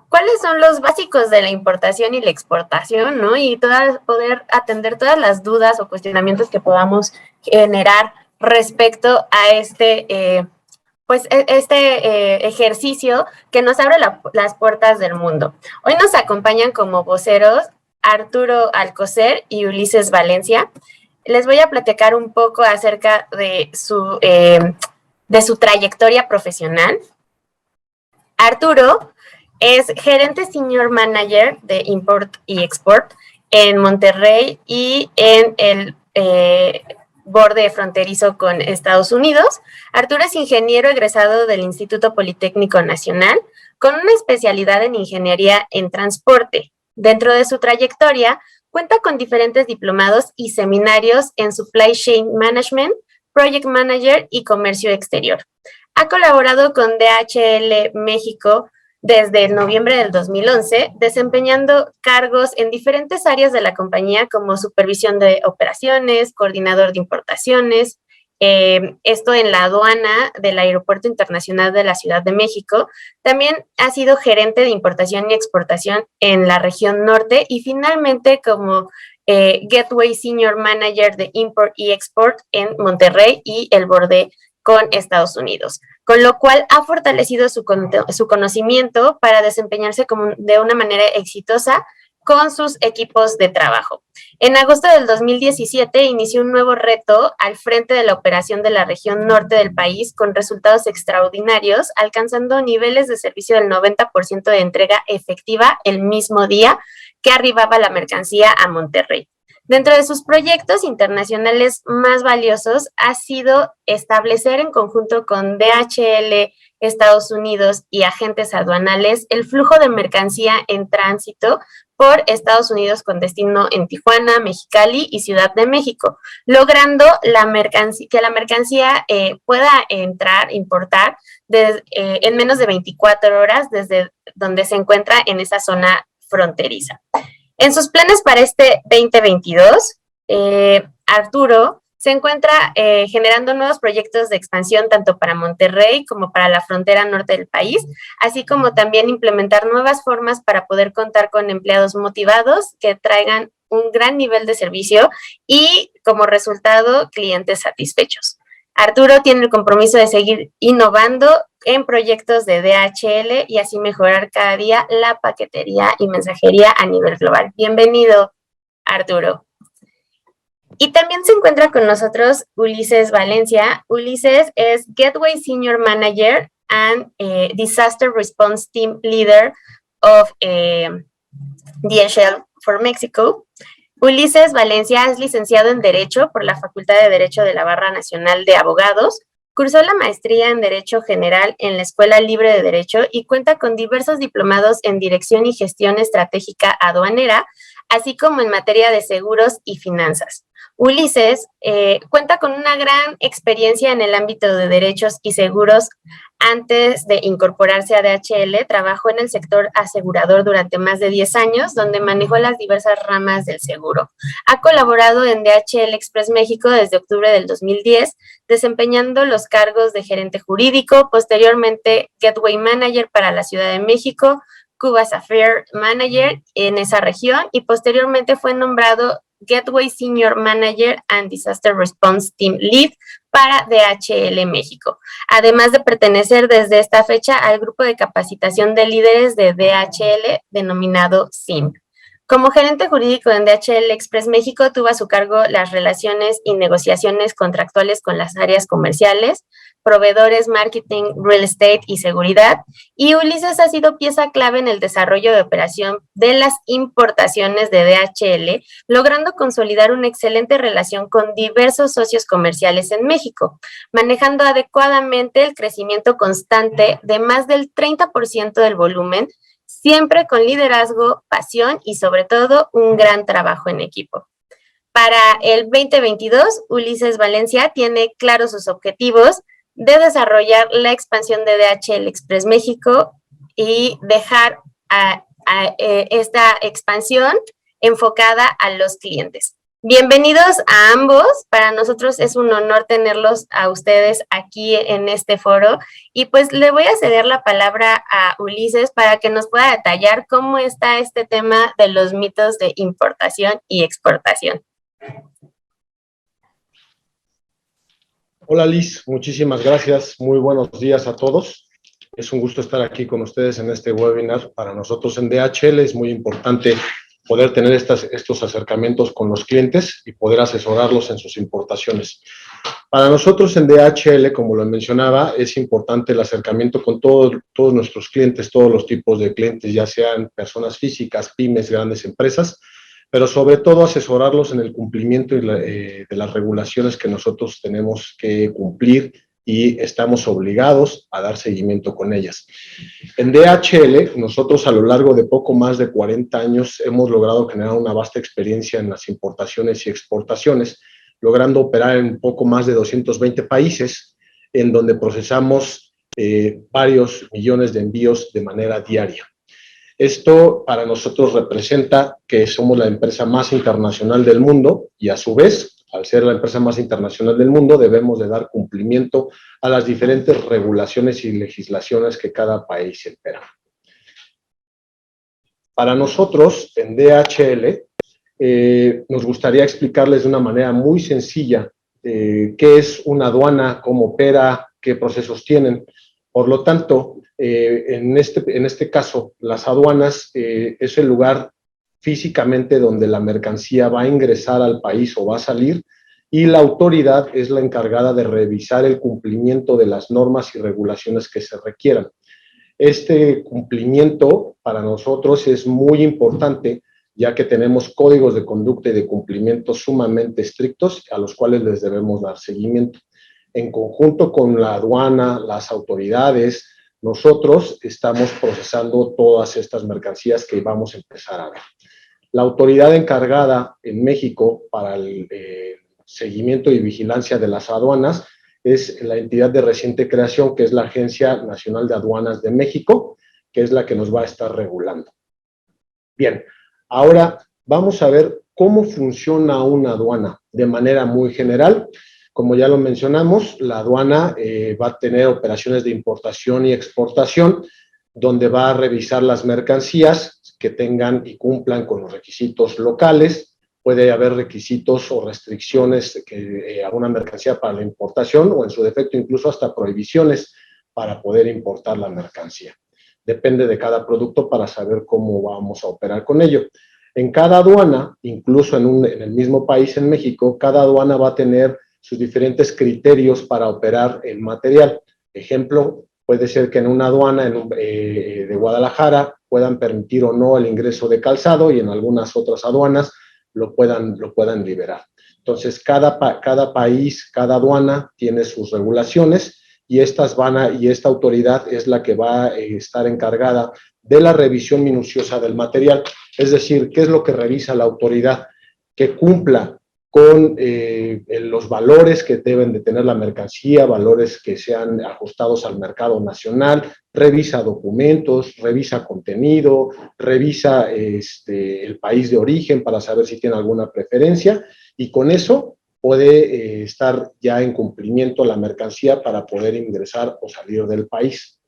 ¿Cuáles son los básicos de la importación y la exportación, ¿no? Y poder atender todas las dudas o cuestionamientos que podamos generar respecto a ejercicio que nos abre las puertas del mundo. Hoy nos acompañan como voceros Arturo Alcocer y Ulises Valencia. Les voy a platicar un poco acerca de su trayectoria profesional. Arturo es gerente senior manager de Import y Export en Monterrey y en el borde fronterizo con Estados Unidos. Arturo es ingeniero egresado del Instituto Politécnico Nacional con una especialidad en ingeniería en transporte. Dentro de su trayectoria, cuenta con diferentes diplomados y seminarios en Supply Chain Management, Project Manager y Comercio Exterior. Ha colaborado con DHL México desde noviembre del 2011, desempeñando cargos en diferentes áreas de la compañía como supervisión de operaciones, coordinador de importaciones, esto en la aduana del Aeropuerto Internacional de la Ciudad de México. También ha sido gerente de importación y exportación en la región norte y finalmente como Gateway Senior Manager de Import y Export en Monterrey y el borde con Estados Unidos, con lo cual ha fortalecido su conocimiento para desempeñarse de una manera exitosa con sus equipos de trabajo. En agosto del 2017 inició un nuevo reto al frente de la operación de la región norte del país con resultados extraordinarios, alcanzando niveles de servicio del 90% de entrega efectiva el mismo día que arribaba la mercancía a Monterrey. Dentro de sus proyectos internacionales más valiosos ha sido establecer en conjunto con DHL Estados Unidos y agentes aduanales el flujo de mercancía en tránsito por Estados Unidos con destino en Tijuana, Mexicali y Ciudad de México, logrando que la mercancía pueda importar en menos de 24 horas desde donde se encuentra en esa zona fronteriza. En sus planes para este 2022, Arturo se encuentra generando nuevos proyectos de expansión tanto para Monterrey como para la frontera norte del país, así como también implementar nuevas formas para poder contar con empleados motivados que traigan un gran nivel de servicio y como resultado clientes satisfechos. Arturo tiene el compromiso de seguir innovando en proyectos de DHL y así mejorar cada día la paquetería y mensajería a nivel global. Bienvenido, Arturo. Y también se encuentra con nosotros Ulises Valencia. Ulises es Gateway Senior Manager and Disaster Response Team Leader of DHL for Mexico. Ulises Valencia es licenciado en Derecho por la Facultad de Derecho de la Barra Nacional de Abogados, cursó la maestría en Derecho General en la Escuela Libre de Derecho y cuenta con diversos diplomados en Dirección y Gestión Estratégica Aduanera, así como en materia de seguros y finanzas. Ulises cuenta con una gran experiencia en el ámbito de derechos y seguros. Antes de incorporarse a DHL, trabajó en el sector asegurador durante más de 10 años, donde manejó las diversas ramas del seguro. Ha colaborado en DHL Express México desde octubre del 2010, desempeñando los cargos de gerente jurídico, posteriormente Gateway Manager para la Ciudad de México, Cuba Affair Manager en esa región y posteriormente fue nombrado Gateway Senior Manager and Disaster Response Team Lead para DHL México, además de pertenecer desde esta fecha al grupo de capacitación de líderes de DHL denominado SIM. Como gerente jurídico en DHL Express México, tuvo a su cargo las relaciones y negociaciones contractuales con las áreas comerciales, proveedores, marketing, real estate y seguridad. Y Ulises ha sido pieza clave en el desarrollo de operación de las importaciones de DHL, logrando consolidar una excelente relación con diversos socios comerciales en México, manejando adecuadamente el crecimiento constante de más del 30% del volumen, siempre con liderazgo, pasión y sobre todo un gran trabajo en equipo. Para el 2022, Ulises Valencia tiene claros sus objetivos de desarrollar la expansión de DHL Express México y dejar esta expansión enfocada a los clientes. Bienvenidos a ambos. Para nosotros es un honor tenerlos a ustedes aquí en este foro. Y pues le voy a ceder la palabra a Ulises para que nos pueda detallar cómo está este tema de los mitos de importación y exportación. Hola Liz, muchísimas gracias. Muy buenos días a todos. Es un gusto estar aquí con ustedes en este webinar. Para nosotros en DHL es muy importante poder tener estos acercamientos con los clientes y poder asesorarlos en sus importaciones. Para nosotros en DHL, como lo mencionaba, es importante el acercamiento con todos nuestros clientes, todos los tipos de clientes, ya sean personas físicas, pymes, grandes empresas, pero sobre todo asesorarlos en el cumplimiento de las regulaciones que nosotros tenemos que cumplir y estamos obligados a dar seguimiento con ellas. En DHL, nosotros a lo largo de poco más de 40 años hemos logrado generar una vasta experiencia en las importaciones y exportaciones, logrando operar en poco más de 220 países, en donde procesamos varios millones de envíos de manera diaria. Esto para nosotros representa que somos la empresa más internacional del mundo y a su vez, al ser la empresa más internacional del mundo, debemos de dar cumplimiento a las diferentes regulaciones y legislaciones que cada país opera. Para nosotros, en DHL, nos gustaría explicarles de una manera muy sencilla qué es una aduana, cómo opera, qué procesos tienen. Por lo tanto, en este caso, las aduanas es el lugar físicamente donde la mercancía va a ingresar al país o va a salir, y la autoridad es la encargada de revisar el cumplimiento de las normas y regulaciones que se requieran. Este cumplimiento para nosotros es muy importante, ya que tenemos códigos de conducta y de cumplimiento sumamente estrictos a los cuales les debemos dar seguimiento. En conjunto con la aduana, las autoridades, nosotros estamos procesando todas estas mercancías que vamos a empezar a ver. La autoridad encargada en México para el seguimiento y vigilancia de las aduanas es la entidad de reciente creación, que es la Agencia Nacional de Aduanas de México, que es la que nos va a estar regulando. Bien, ahora vamos a ver cómo funciona una aduana de manera muy general. Como ya lo mencionamos, la aduana va a tener operaciones de importación y exportación, donde va a revisar las mercancías que tengan y cumplan con los requisitos locales. Puede haber requisitos o restricciones a una mercancía para la importación o en su defecto incluso hasta prohibiciones para poder importar la mercancía. Depende de cada producto para saber cómo vamos a operar con ello. En cada aduana, incluso en el mismo país, en México, cada aduana va a tener sus diferentes criterios para operar el material. Ejemplo, puede ser que en una aduana de Guadalajara puedan permitir o no el ingreso de calzado y en algunas otras aduanas lo puedan liberar. Entonces, cada país, cada aduana tiene sus regulaciones y esta autoridad es la que va a estar encargada de la revisión minuciosa del material. Es decir, ¿qué es lo que revisa la autoridad? Que cumpla con los valores que deben de tener la mercancía, valores que sean ajustados al mercado nacional, revisa documentos, revisa contenido, revisa el país de origen para saber si tiene alguna preferencia, y con eso puede estar ya en cumplimiento la mercancía para poder ingresar o salir del país.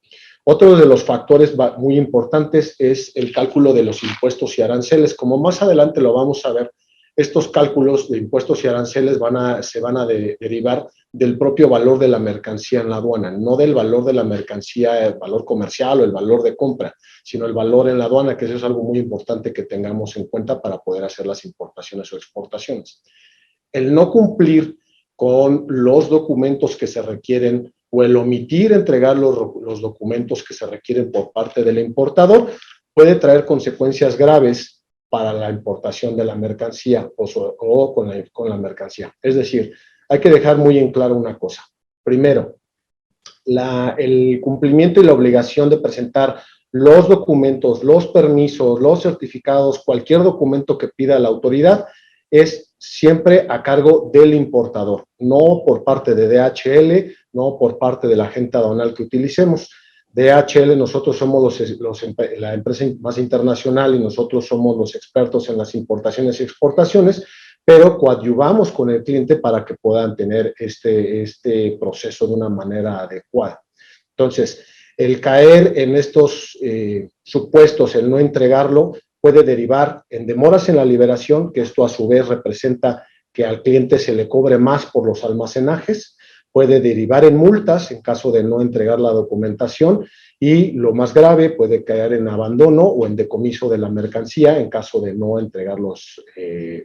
Otro de los factores muy importantes es el cálculo de los impuestos y aranceles. Como más adelante lo vamos a ver, estos cálculos de impuestos y aranceles se van a derivar del propio valor de la mercancía en la aduana, no del valor de la mercancía, el valor comercial o el valor de compra, sino el valor en la aduana, que eso es algo muy importante que tengamos en cuenta para poder hacer las importaciones o exportaciones. El no cumplir con los documentos que se requieren o el omitir entregar los documentos que se requieren por parte del importador puede traer consecuencias graves para la importación de la mercancía o con la mercancía. Es decir, hay que dejar muy en claro una cosa. Primero, el cumplimiento y la obligación de presentar los documentos, los permisos, los certificados, cualquier documento que pida la autoridad es siempre a cargo del importador, no por parte de DHL, no por parte de la agente aduanal que utilicemos. DHL, nosotros somos la empresa más internacional y nosotros somos los expertos en las importaciones y exportaciones, pero coadyuvamos con el cliente para que puedan tener este proceso de una manera adecuada. Entonces, el caer en estos supuestos, el no entregarlo, puede derivar en demoras en la liberación, que esto a su vez representa que al cliente se le cobre más por los almacenajes, puede derivar en multas en caso de no entregar la documentación y lo más grave puede caer en abandono o en decomiso de la mercancía en caso de no entregar los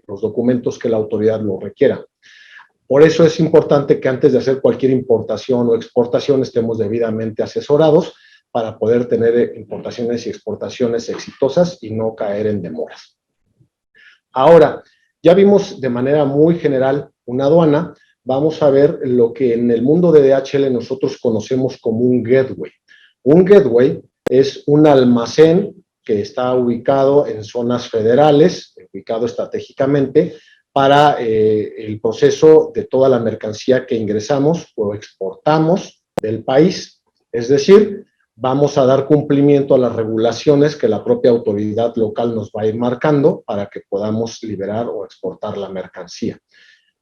documentos que la autoridad lo requiera. Por eso es importante que antes de hacer cualquier importación o exportación estemos debidamente asesorados para poder tener importaciones y exportaciones exitosas y no caer en demoras. Ahora, ya vimos de manera muy general una aduana, vamos a ver lo que en el mundo de DHL nosotros conocemos como un gateway. Un gateway es un almacén que está ubicado en zonas federales, ubicado estratégicamente, para el proceso de toda la mercancía que ingresamos o exportamos del país. Es decir, vamos a dar cumplimiento a las regulaciones que la propia autoridad local nos va a ir marcando para que podamos liberar o exportar la mercancía.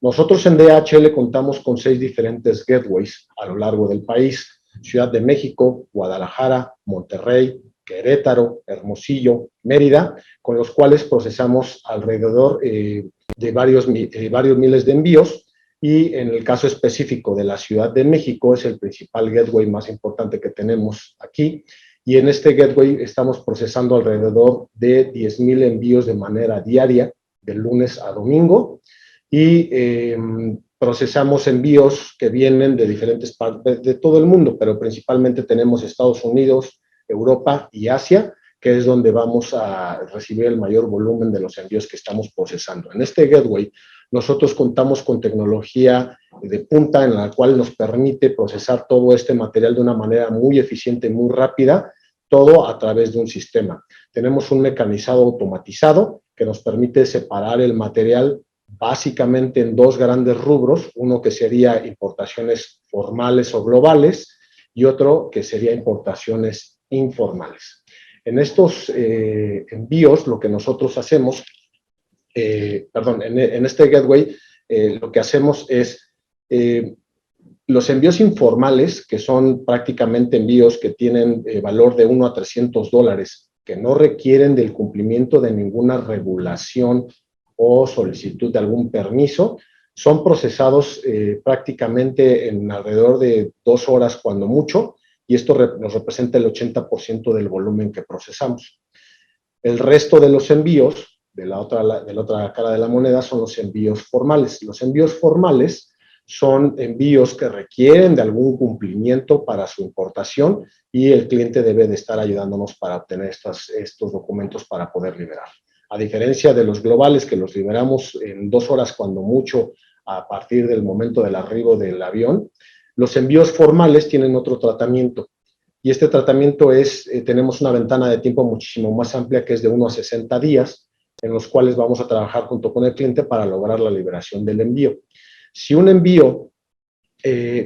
Nosotros en DHL contamos con 6 diferentes gateways a lo largo del país: Ciudad de México, Guadalajara, Monterrey, Querétaro, Hermosillo, Mérida, con los cuales procesamos alrededor de varios miles de envíos, y en el caso específico de la Ciudad de México es el principal gateway más importante que tenemos aquí, y en este gateway estamos procesando alrededor de 10,000 envíos de manera diaria, de lunes a domingo, y procesamos envíos que vienen de diferentes partes de todo el mundo, pero principalmente tenemos Estados Unidos, Europa y Asia, que es donde vamos a recibir el mayor volumen de los envíos que estamos procesando. En este gateway, nosotros contamos con tecnología de punta en la cual nos permite procesar todo este material de una manera muy eficiente y muy rápida, todo a través de un sistema. Tenemos un mecanizado automatizado que nos permite separar el material básicamente en 2 grandes rubros, uno que sería importaciones formales o globales y otro que sería importaciones informales. En estos envíos, lo que nosotros hacemos, en este gateway, lo que hacemos es los envíos informales, que son prácticamente envíos que tienen valor de $1 a $300, que no requieren del cumplimiento de ninguna regulación o solicitud de algún permiso, son procesados prácticamente en alrededor de 2 horas cuando mucho, y esto nos representa el 80% del volumen que procesamos. El resto de los envíos, de la otra cara de la moneda, son los envíos formales. Los envíos formales son envíos que requieren de algún cumplimiento para su importación y el cliente debe de estar ayudándonos para obtener estos documentos para poder liberar. A diferencia de los globales, que los liberamos en 2 horas cuando mucho a partir del momento del arribo del avión, los envíos formales tienen otro tratamiento. Y este tratamiento tenemos una ventana de tiempo muchísimo más amplia, que es de 1 a 60 días, en los cuales vamos a trabajar junto con el cliente para lograr la liberación del envío. Si un envío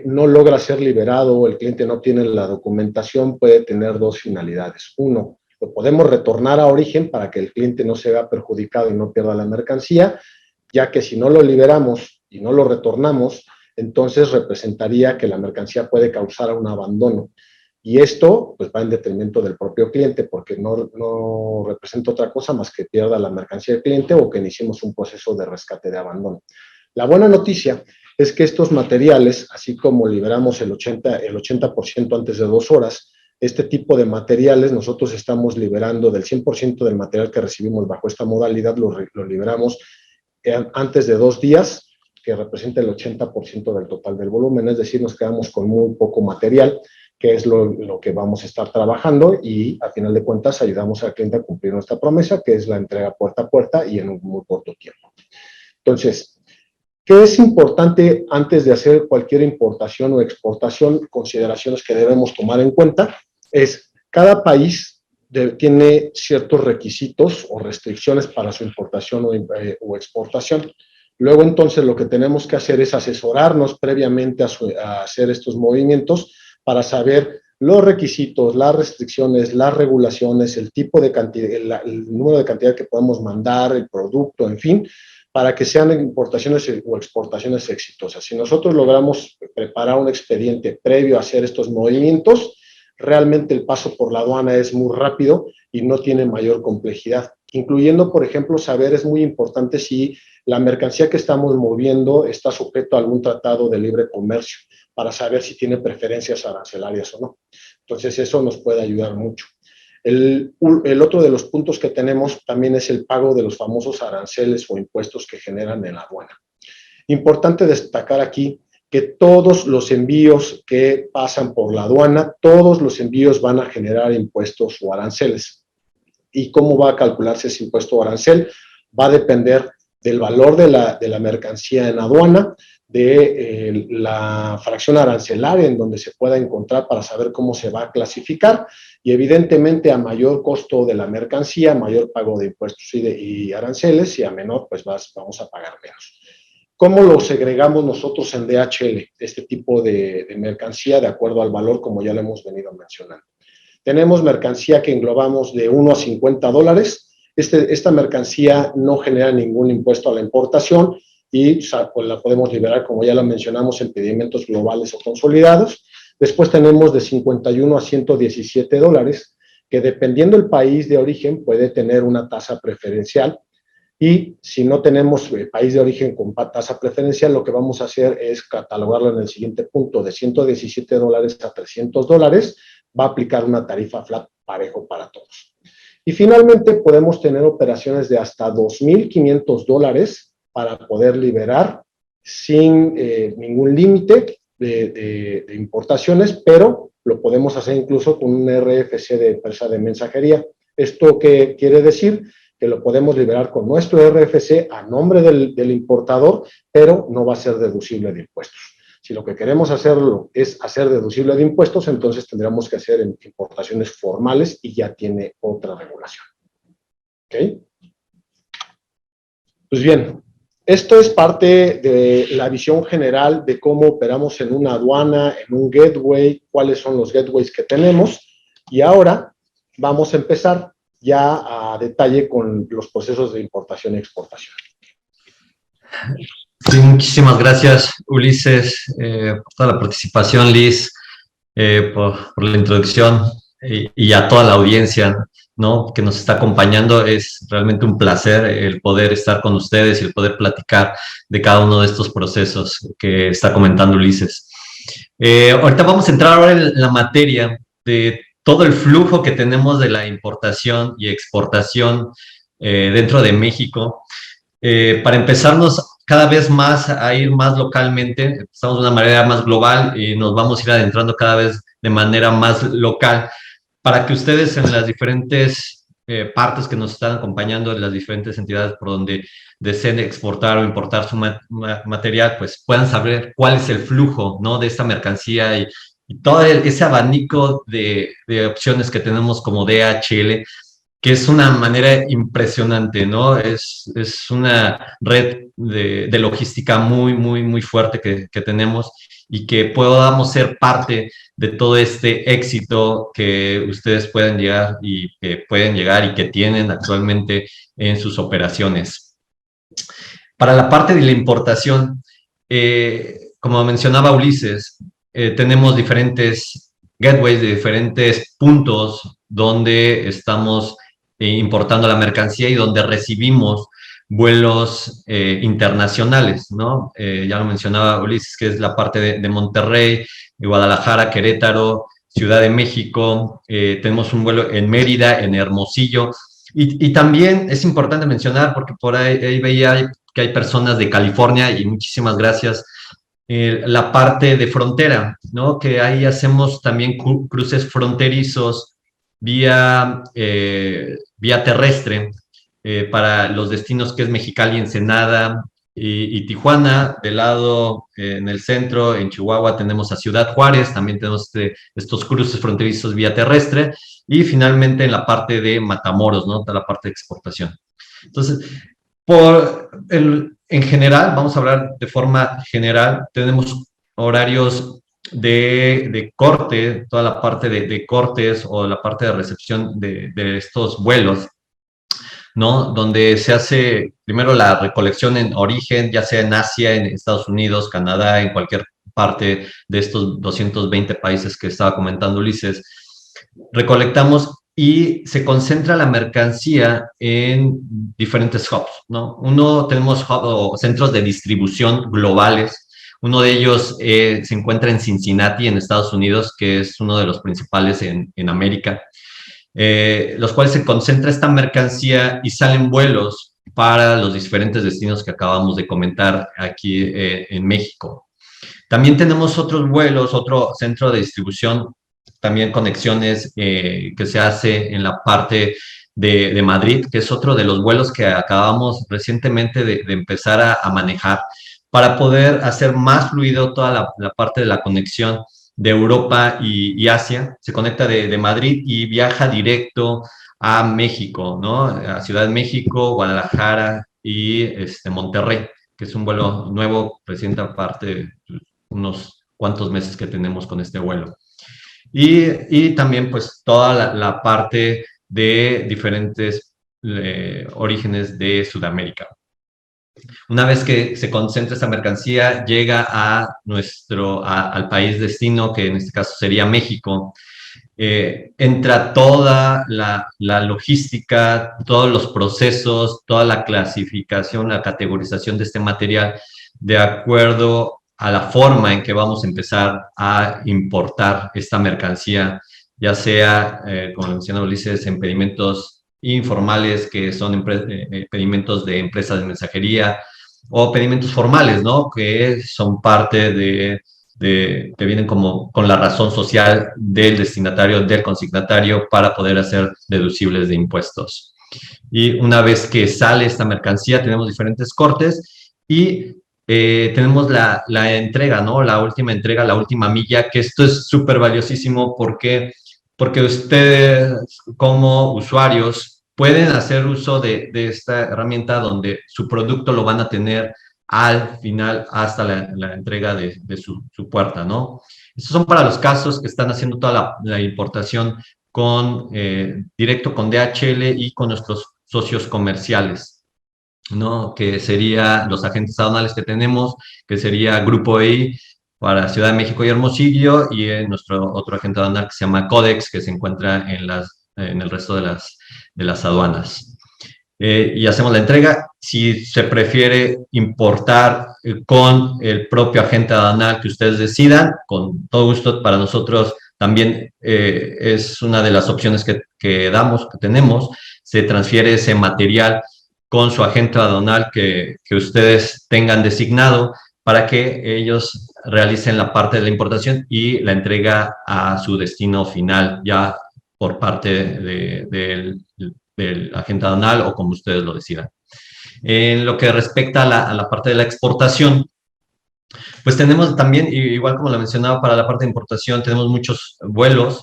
no logra ser liberado o el cliente no tiene la documentación, puede tener 2 finalidades. Uno, lo podemos retornar a origen para que el cliente no se vea perjudicado y no pierda la mercancía, ya que si no lo liberamos y no lo retornamos, entonces representaría que la mercancía puede causar un abandono. Y esto pues va en detrimento del propio cliente, porque no representa otra cosa más que pierda la mercancía del cliente o que iniciemos un proceso de rescate de abandono. La buena noticia es que estos materiales, así como liberamos el 80% antes de 2 horas, este tipo de materiales nosotros estamos liberando del 100% del material que recibimos bajo esta modalidad, lo liberamos antes de 2 días, que representa el 80% del total del volumen, es decir, nos quedamos con muy poco material, que es lo que vamos a estar trabajando, y a final de cuentas ayudamos al cliente a cumplir nuestra promesa, que es la entrega puerta a puerta y en un muy corto tiempo. Entonces, ¿qué es importante antes de hacer cualquier importación o exportación? Consideraciones que debemos tomar en cuenta es: cada país tiene ciertos requisitos o restricciones para su importación o exportación. Luego, entonces, lo que tenemos que hacer es asesorarnos previamente a hacer estos movimientos para saber los requisitos, las restricciones, las regulaciones, el tipo de cantidad, el número de cantidad que podemos mandar, el producto, en fin, para que sean importaciones o exportaciones exitosas. Si nosotros logramos preparar un expediente previo a hacer estos movimientos, realmente el paso por la aduana es muy rápido y no tiene mayor complejidad. Incluyendo, por ejemplo, saber, es muy importante si la mercancía que estamos moviendo está sujeto a algún tratado de libre comercio, para saber si tiene preferencias arancelarias o no. Entonces, eso nos puede ayudar mucho. El otro de los puntos que tenemos también es el pago de los famosos aranceles o impuestos que generan en la aduana. Importante destacar aquí que todos los envíos que pasan por la aduana, todos los envíos van a generar impuestos o aranceles. ¿Y cómo va a calcularse ese impuesto o arancel? Va a depender del valor de la mercancía en aduana, de la fracción arancelaria en donde se pueda encontrar para saber cómo se va a clasificar, y evidentemente a mayor costo de la mercancía, mayor pago de impuestos y aranceles, y a menor, pues vamos a pagar menos. ¿Cómo lo segregamos nosotros en DHL, este tipo de mercancía, de acuerdo al valor, como ya lo hemos venido mencionando? Tenemos mercancía que englobamos de 1 a 50 dólares. Esta mercancía no genera ningún impuesto a la importación y pues, la podemos liberar, como ya lo mencionamos, en pedimentos globales o consolidados. Después tenemos de 51 a 117 dólares, que dependiendo del país de origen puede tener una tasa preferencial. Y si no tenemos país de origen con tasa preferencial, lo que vamos a hacer es catalogarlo en el siguiente punto: de 117 dólares a 300 dólares, va a aplicar una tarifa flat parejo para todos. Y finalmente podemos tener operaciones de hasta 2.500 dólares para poder liberar sin ningún límite de importaciones, pero lo podemos hacer incluso con un RFC de empresa de mensajería. ¿Esto qué quiere decir? Que lo podemos liberar con nuestro RFC a nombre del importador, pero no va a ser deducible de impuestos. Si lo que queremos hacerlo es hacer deducible de impuestos, entonces tendríamos que hacer importaciones formales y ya tiene otra regulación. ¿Ok? Pues bien, esto es parte de la visión general de cómo operamos en una aduana, en un gateway, cuáles son los gateways que tenemos, y ahora vamos a empezar ya a detalle con los procesos de importación y exportación. Sí, muchísimas gracias, Ulises, por toda la participación, Liz, por la introducción y a toda la audiencia, ¿no?, que nos está acompañando. Es realmente un placer el poder estar con ustedes y el poder platicar de cada uno de estos procesos que está comentando Ulises. Ahorita vamos a entrar ahora en la materia de todo el flujo que tenemos de la importación y exportación dentro de México. Para empezarnos cada vez más a ir más localmente, estamos de una manera más global y nos vamos a ir adentrando cada vez de manera más local, para que ustedes en las diferentes partes que nos están acompañando, en las diferentes entidades por donde deseen exportar o importar su material, pues puedan saber cuál es el flujo, ¿no?, de esta mercancía y todo ese abanico de opciones que tenemos como DHL, que es una manera impresionante, ¿no? Es una red de logística muy fuerte que tenemos, y que podamos ser parte de todo este éxito que ustedes pueden llegar y que tienen actualmente en sus operaciones. Para la parte de la importación, como mencionaba Ulises, tenemos diferentes gateways de diferentes puntos donde estamos importando la mercancía y donde recibimos vuelos internacionales, ¿no? Ya lo mencionaba Ulises, que es la parte de Monterrey, de Guadalajara, Querétaro, Ciudad de México. Tenemos un vuelo en Mérida, en Hermosillo, y también es importante mencionar, porque por ahí veía que hay personas de California, y muchísimas gracias, la parte de frontera, ¿no?, que ahí hacemos también cruces fronterizos vía terrestre para los destinos que es Mexicali, Ensenada y Tijuana. Del lado, en el centro, en Chihuahua, tenemos a Ciudad Juárez, también tenemos estos cruces fronterizos vía terrestre, y finalmente en la parte de Matamoros, ¿no?, toda la parte de exportación. Entonces, en general, vamos a hablar de forma general, tenemos horarios de corte, toda la parte de cortes o la parte de recepción de estos vuelos. ¿no? Donde se hace primero la recolección en origen, ya sea en Asia, en Estados Unidos, Canadá, en cualquier parte de estos 220 países que estaba comentando Ulises. Recolectamos y se concentra la mercancía en diferentes hubs, ¿no? Tenemos o centros de distribución globales. Uno de ellos se encuentra en Cincinnati, en Estados Unidos, que es uno de los principales en América, los cuales se concentra esta mercancía y salen vuelos para los diferentes destinos que acabamos de comentar aquí en México. También tenemos otros vuelos, otro centro de distribución, también conexiones que se hace en la parte de Madrid, que es otro de los vuelos que acabamos recientemente de empezar a manejar para poder hacer más fluido toda la parte de la conexión de Europa y Asia. Se conecta de Madrid y viaja directo a México, ¿no? A Ciudad de México, Guadalajara y Monterrey, que es un vuelo nuevo, reciente aparte, unos cuantos meses que tenemos con este vuelo. Y también pues toda la parte de diferentes orígenes de Sudamérica. Una vez que se concentra esta mercancía, llega al país destino, que en este caso sería México. Entra toda la logística, todos los procesos, toda la clasificación, la categorización de este material de acuerdo a la forma en que vamos a empezar a importar esta mercancía, ya sea, como mencionó Ulises, en pedimentos informales, que son pedimentos de empresas de mensajería, o pedimentos formales, ¿no? Que son parte que vienen como con la razón social del destinatario, del consignatario, para poder hacer deducibles de impuestos. Y una vez que sale esta mercancía, tenemos diferentes cortes y tenemos la entrega, ¿no? La última entrega, la última milla, que esto es súper valiosísimo porque ustedes como usuarios pueden hacer uso de esta herramienta donde su producto lo van a tener al final hasta la entrega de su puerta, ¿no? Estos son para los casos que están haciendo toda la importación directo con DHL y con nuestros socios comerciales, ¿no? Que sería los agentes aduanales que tenemos, que sería Grupo EI para Ciudad de México y Hermosillo, y nuestro otro agente aduanal que se llama Codex, que se encuentra en el resto de las aduanas. Y hacemos la entrega. Si se prefiere importar con el propio agente aduanal que ustedes decidan, con todo gusto. Para nosotros también es una de las opciones que tenemos. Se transfiere ese material con su agente aduanal que ustedes tengan designado para que ellos realicen la parte de la importación y la entrega a su destino final, ya por parte del agente aduanal o como ustedes lo decidan. En lo que respecta a la parte de la exportación, pues tenemos también, igual como lo mencionaba, para la parte de importación tenemos muchos vuelos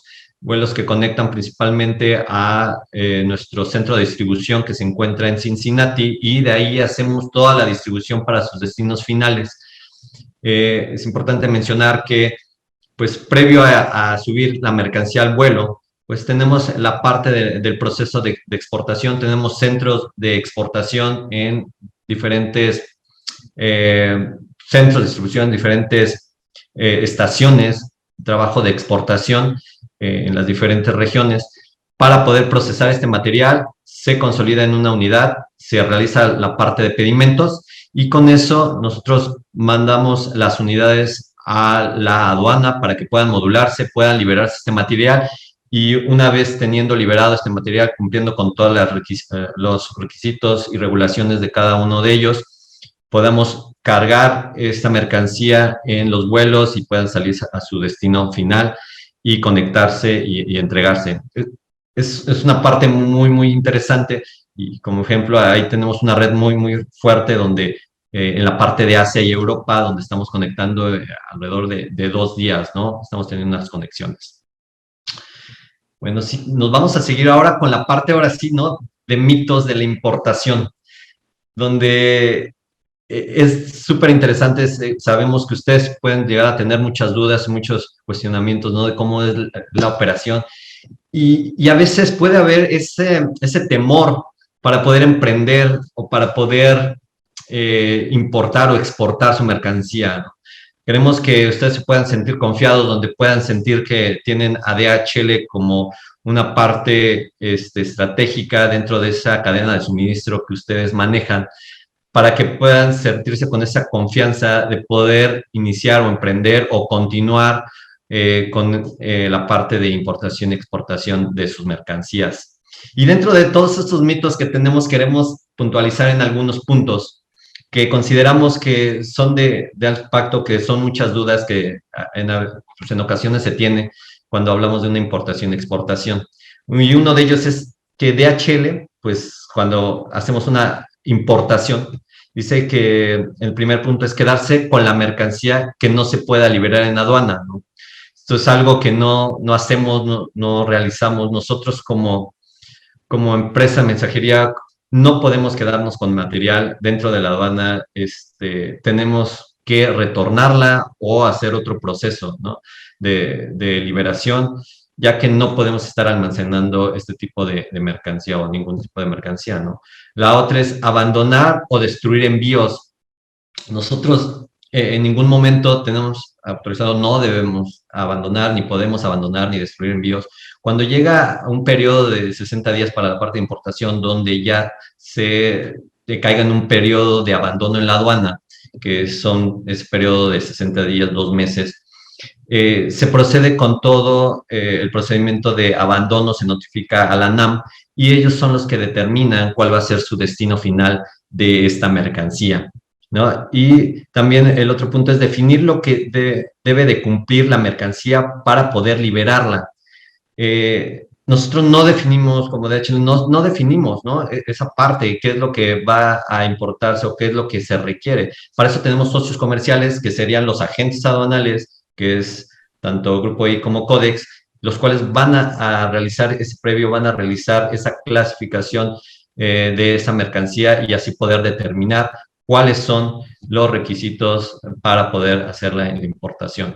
que conectan principalmente a nuestro centro de distribución que se encuentra en Cincinnati, y de ahí hacemos toda la distribución para sus destinos finales. Es importante mencionar que, pues, previo a subir la mercancía al vuelo, pues tenemos la parte del proceso de exportación. Tenemos centros de exportación en diferentes centros de distribución, diferentes estaciones, trabajo de exportación en las diferentes regiones, para poder procesar este material. Se consolida en una unidad, se realiza la parte de pedimentos, y con eso nosotros mandamos las unidades a la aduana para que puedan modularse, puedan liberarse este material, y una vez teniendo liberado este material, cumpliendo con todos los requisitos y regulaciones de cada uno de ellos, podamos cargar esta mercancía en los vuelos y puedan salir a su destino final y conectarse y entregarse. Es una parte muy, muy interesante, y como ejemplo ahí tenemos una red muy, muy fuerte donde en la parte de Asia y Europa, donde estamos conectando alrededor de 2 días, ¿no? Estamos teniendo unas conexiones. Bueno, sí, nos vamos a seguir ahora con la parte, ahora sí, ¿no?, de mitos de la importación, donde es súper interesante. Sabemos que ustedes pueden llegar a tener muchas dudas, muchos cuestionamientos, ¿no?, de cómo es la operación, y a veces puede haber ese temor para poder emprender o para poder importar o exportar su mercancía, ¿no? Queremos que ustedes se puedan sentir confiados, donde puedan sentir que tienen a DHL como una parte estratégica dentro de esa cadena de suministro que ustedes manejan, para que puedan sentirse con esa confianza de poder iniciar o emprender o continuar con la parte de importación y exportación de sus mercancías. Y dentro de todos estos mitos que tenemos, queremos puntualizar en algunos puntos que consideramos que son de alto impacto, que son muchas dudas que en ocasiones se tiene cuando hablamos de una importación y exportación. Y uno de ellos es que DHL, pues cuando hacemos una importación, dice que el primer punto es quedarse con la mercancía que no se pueda liberar en aduana, ¿no? Esto es algo que no hacemos, no realizamos. Nosotros como empresa de mensajería no podemos quedarnos con material dentro de la aduana, tenemos que retornarla o hacer otro proceso, ¿no?, de liberación, ya que no podemos estar almacenando este tipo de mercancía o ningún tipo de mercancía, ¿no? La otra es abandonar o destruir envíos. Nosotros en ningún momento tenemos autorizado, no debemos abandonar, ni podemos abandonar, ni destruir envíos. Cuando llega un periodo de 60 días para la parte de importación, donde ya se caiga en un periodo de abandono en la aduana, que son ese periodo de 60 días, 2 meses, se procede con todo el procedimiento de abandono, se notifica a la ANAM y ellos son los que determinan cuál va a ser su destino final de esta mercancía, ¿no? Y también el otro punto es definir lo que debe de cumplir la mercancía para poder liberarla. Nosotros no definimos, como de hecho, no definimos, ¿no?, esa parte, qué es lo que va a importarse o qué es lo que se requiere. Para eso tenemos socios comerciales, que serían los agentes aduanales, que es tanto Grupo I como Codex, los cuales van a realizar ese previo, van a realizar esa clasificación de esa mercancía y así poder determinar cuáles son los requisitos para poder hacer la importación.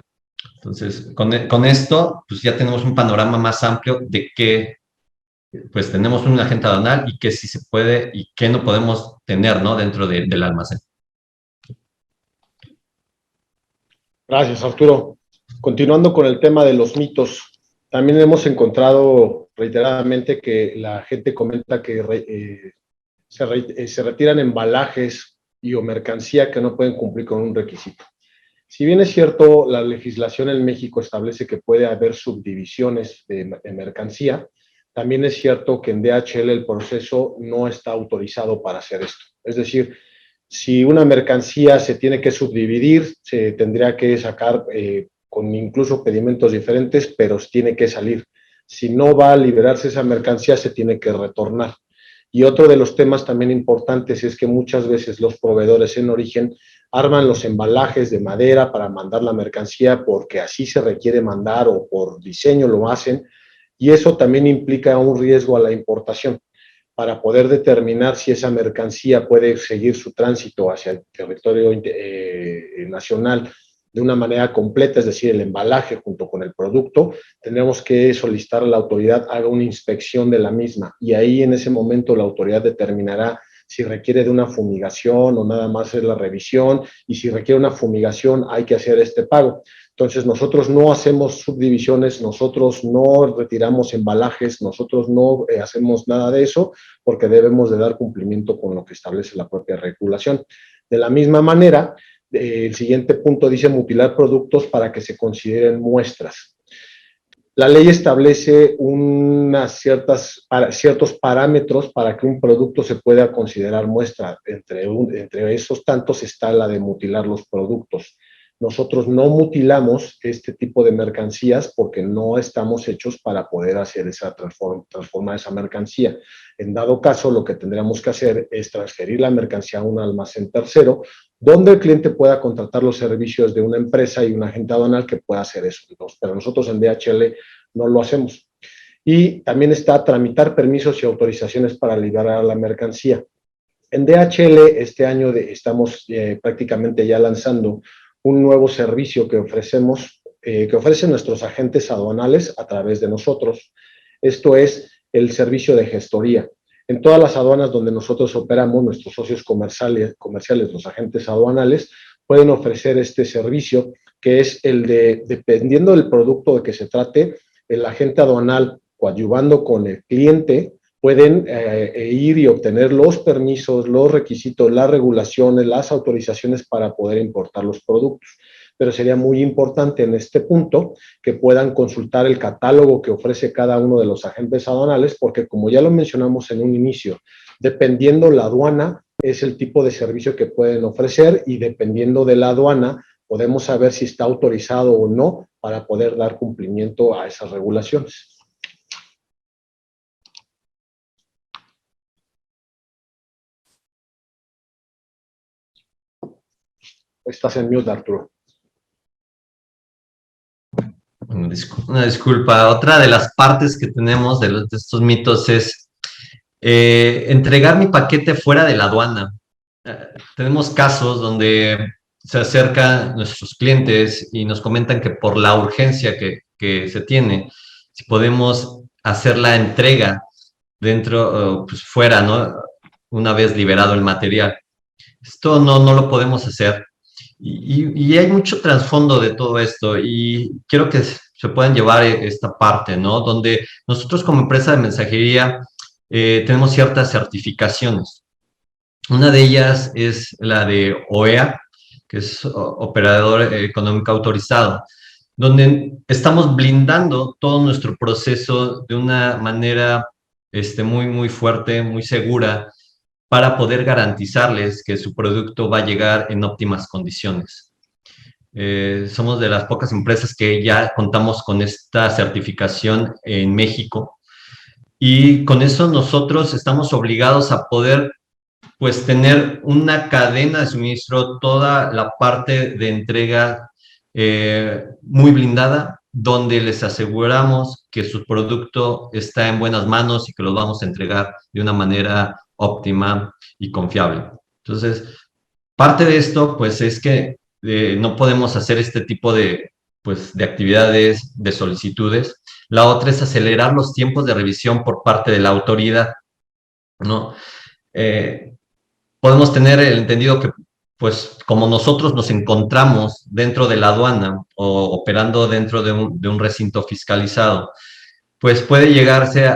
Entonces, con esto, pues ya tenemos un panorama más amplio de que, pues tenemos un agente aduanal y qué sí se puede y qué no podemos tener, ¿no?, dentro del almacén. Gracias, Arturo. Continuando con el tema de los mitos, también hemos encontrado reiteradamente que la gente comenta que se retiran embalajes y o mercancía que no pueden cumplir con un requisito. Si bien es cierto, la legislación en México establece que puede haber subdivisiones de mercancía, también es cierto que en DHL el proceso no está autorizado para hacer esto. Es decir, si una mercancía se tiene que subdividir, se tendría que sacar con incluso pedimentos diferentes, pero tiene que salir. Si no va a liberarse esa mercancía, se tiene que retornar. Y otro de los temas también importantes es que muchas veces los proveedores en origen arman los embalajes de madera para mandar la mercancía porque así se requiere mandar o por diseño lo hacen, y eso también implica un riesgo a la importación. Para poder determinar si esa mercancía puede seguir su tránsito hacia el territorio nacional de una manera completa, es decir, el embalaje junto con el producto, tendremos que solicitar a la autoridad haga una inspección de la misma, y ahí en ese momento la autoridad determinará si requiere de una fumigación o nada más es la revisión, y si requiere una fumigación hay que hacer este pago. Entonces nosotros no hacemos subdivisiones, nosotros no retiramos embalajes, nosotros no hacemos nada de eso, porque debemos de dar cumplimiento con lo que establece la propia regulación. De la misma manera, el siguiente punto dice mutilar productos para que se consideren muestras. La ley establece ciertos parámetros para que un producto se pueda considerar muestra. Entre esos tantos está la de mutilar los productos. Nosotros no mutilamos este tipo de mercancías porque no estamos hechos para poder hacer transformar esa mercancía. En dado caso, lo que tendríamos que hacer es transferir la mercancía a un almacén tercero, donde el cliente pueda contratar los servicios de una empresa y un agente aduanal que pueda hacer eso. Pero nosotros en DHL no lo hacemos. Y también está tramitar permisos y autorizaciones para liberar la mercancía. En DHL este año estamos prácticamente ya lanzando un nuevo servicio que ofrecemos, que ofrecen nuestros agentes aduanales a través de nosotros. Esto es el servicio de gestoría. En todas las aduanas donde nosotros operamos, nuestros socios comerciales, los agentes aduanales, pueden ofrecer este servicio, que es el de, dependiendo del producto de que se trate, el agente aduanal, coadyuvando con el cliente, pueden ir y obtener los permisos, los requisitos, las regulaciones, las autorizaciones para poder importar los productos. Pero sería muy importante en este punto que puedan consultar el catálogo que ofrece cada uno de los agentes aduanales, porque como ya lo mencionamos en un inicio, dependiendo la aduana, es el tipo de servicio que pueden ofrecer, y dependiendo de la aduana, podemos saber si está autorizado o no para poder dar cumplimiento a esas regulaciones. Estás en mute, Arturo. Una disculpa. Otra de las partes que tenemos de estos mitos es entregar mi paquete fuera de la aduana. Tenemos casos donde se acercan nuestros clientes y nos comentan que por la urgencia que se tiene, si podemos hacer la entrega dentro, pues fuera, ¿no? Una vez liberado el material. Esto no lo podemos hacer. Y hay mucho trasfondo de todo esto, y quiero que se puedan llevar esta parte, ¿no? Donde nosotros como empresa de mensajería tenemos ciertas certificaciones. Una de ellas es la de OEA, que es Operador Económico Autorizado, donde estamos blindando todo nuestro proceso de una manera muy fuerte, muy segura, para poder garantizarles que su producto va a llegar en óptimas condiciones. Somos de las pocas empresas que ya contamos con esta certificación en México, y con eso nosotros estamos obligados a poder, pues, tener una cadena de suministro, toda la parte de entrega muy blindada, donde les aseguramos que su producto está en buenas manos y que los vamos a entregar de una manera óptima y confiable. Entonces, parte de esto, pues, es que no podemos hacer este tipo de, pues, de actividades, de solicitudes. La otra es acelerar los tiempos de revisión por parte de la autoridad, ¿no? Podemos tener el entendido que, pues, como nosotros nos encontramos dentro de la aduana o operando dentro de un recinto fiscalizado, pues puede llegarse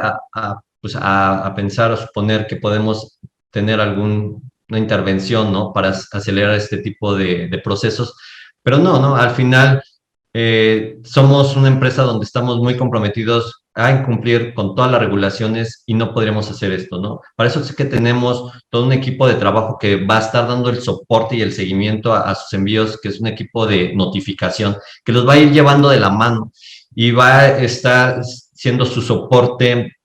pues a pensar o suponer que podemos tener alguna intervención, ¿no? Para acelerar este tipo de procesos, pero no, al final somos una empresa donde estamos muy comprometidos a cumplir con todas las regulaciones, y no podríamos hacer esto, ¿no? Para eso es que tenemos todo un equipo de trabajo que va a estar dando el soporte y el seguimiento a sus envíos, que es un equipo de notificación, que los va a ir llevando de la mano y va a estar siendo su soporte,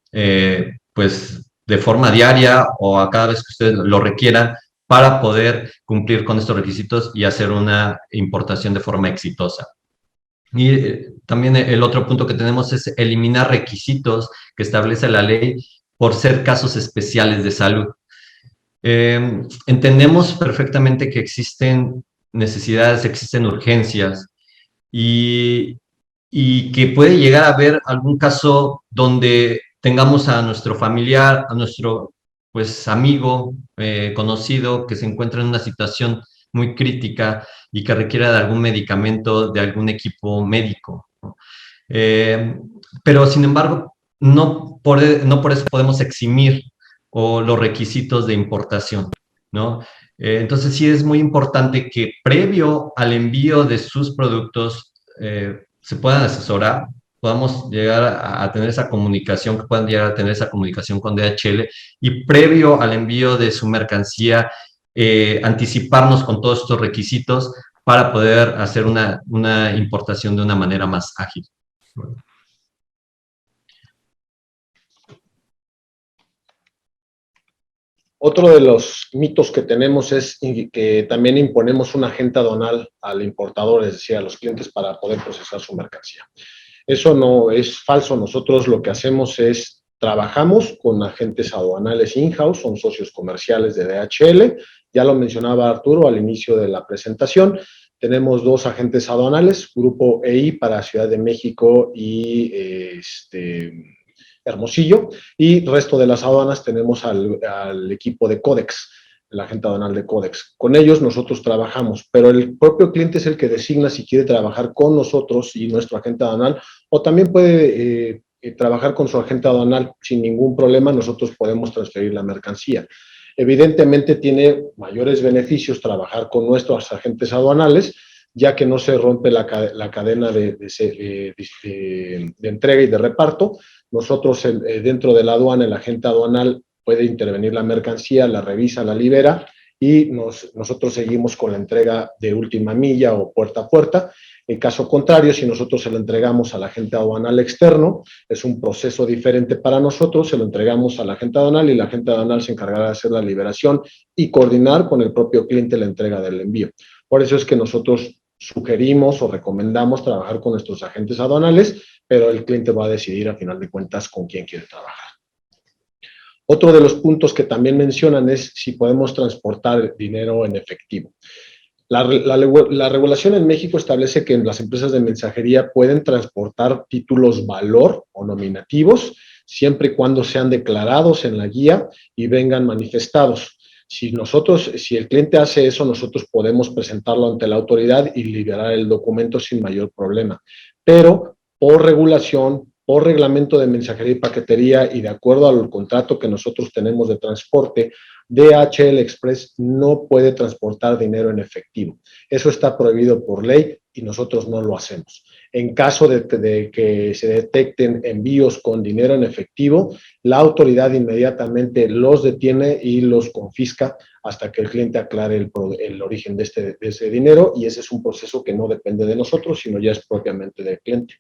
pues, de forma diaria o a cada vez que ustedes lo requieran, para poder cumplir con estos requisitos y hacer una importación de forma exitosa. Y también el otro punto que tenemos es eliminar requisitos que establece la ley por ser casos especiales de salud. Entendemos perfectamente que existen necesidades, existen urgencias, y que puede llegar a haber algún caso donde tengamos a nuestro familiar, a nuestro, pues, amigo, conocido, que se encuentra en una situación muy crítica y que requiera de algún medicamento, de algún equipo médico, ¿no? Pero sin embargo, no por eso podemos eximir o los requisitos de importación, ¿no? Entonces sí es muy importante que previo al envío de sus productos se puedan asesorar, podamos llegar a tener esa comunicación, que puedan llegar a tener esa comunicación con DHL, y previo al envío de su mercancía, anticiparnos con todos estos requisitos para poder hacer una importación de una manera más ágil. Otro de los mitos que tenemos es que también imponemos un agente aduanal al importador, es decir, a los clientes, para poder procesar su mercancía. Eso no es falso. Nosotros lo que hacemos es trabajamos con agentes aduanales in-house, son socios comerciales de DHL. Ya lo mencionaba Arturo al inicio de la presentación. Tenemos 2 agentes aduanales, Grupo EI para Ciudad de México y Hermosillo, y resto de las aduanas tenemos al equipo de Codex, el agente aduanal de Codex. Con ellos nosotros trabajamos, pero el propio cliente es el que designa si quiere trabajar con nosotros y nuestro agente aduanal, o también puede trabajar con su agente aduanal sin ningún problema. Nosotros podemos transferir la mercancía. Evidentemente tiene mayores beneficios trabajar con nuestros agentes aduanales, ya que no se rompe la cadena de entrega y de reparto. Nosotros dentro de la aduana, el agente aduanal puede intervenir la mercancía, la revisa, la libera, y nosotros seguimos con la entrega de última milla o puerta a puerta. En caso contrario, si nosotros se lo entregamos al agente aduanal externo, es un proceso diferente para nosotros, se lo entregamos al agente aduanal y el agente aduanal se encargará de hacer la liberación y coordinar con el propio cliente la entrega del envío. Por eso es que nosotros sugerimos o recomendamos trabajar con nuestros agentes aduanales, pero el cliente va a decidir a final de cuentas con quién quiere trabajar. Otro de los puntos que también mencionan es si podemos transportar dinero en efectivo. La regulación en México establece que las empresas de mensajería pueden transportar títulos valor o nominativos siempre y cuando sean declarados en la guía y vengan manifestados. Si el cliente hace eso, nosotros podemos presentarlo ante la autoridad y liberar el documento sin mayor problema. Pero por regulación, por reglamento de mensajería y paquetería y de acuerdo al contrato que nosotros tenemos de transporte, DHL Express no puede transportar dinero en efectivo. Eso está prohibido por ley y nosotros no lo hacemos. En caso de que se detecten envíos con dinero en efectivo, la autoridad inmediatamente los detiene y los confisca hasta que el cliente aclare el origen de ese dinero, y ese es un proceso que no depende de nosotros, sino ya es propiamente del cliente.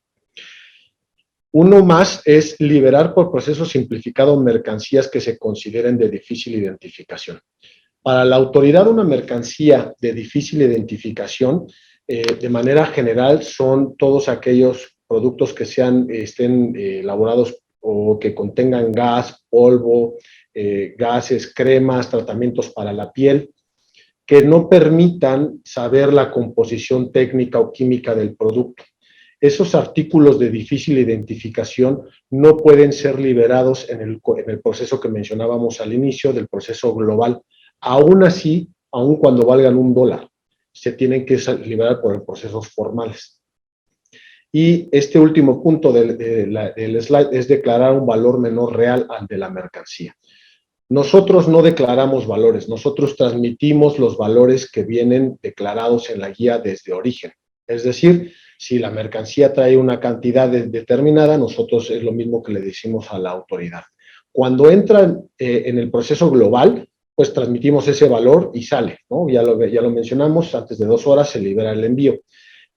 Uno más es liberar por proceso simplificado mercancías que se consideren de difícil identificación. Para la autoridad, una mercancía de difícil identificación, de manera general, son todos aquellos productos que estén elaborados o que contengan gas, polvo, gases, cremas, tratamientos para la piel, que no permitan saber la composición técnica o química del producto. Esos artículos de difícil identificación no pueden ser liberados en el proceso que mencionábamos al inicio, del proceso global. Aún así, aún cuando valgan $1, se tienen que liberar por procesos formales. Y este último punto del slide es declarar un valor menor real al de la mercancía. Nosotros no declaramos valores, nosotros transmitimos los valores que vienen declarados en la guía desde origen. Es decir, si la mercancía trae una cantidad determinada, nosotros es lo mismo que le decimos a la autoridad. Cuando entra en el proceso global, pues transmitimos ese valor y sale, ¿no? Ya lo mencionamos, antes de 2 horas se libera el envío.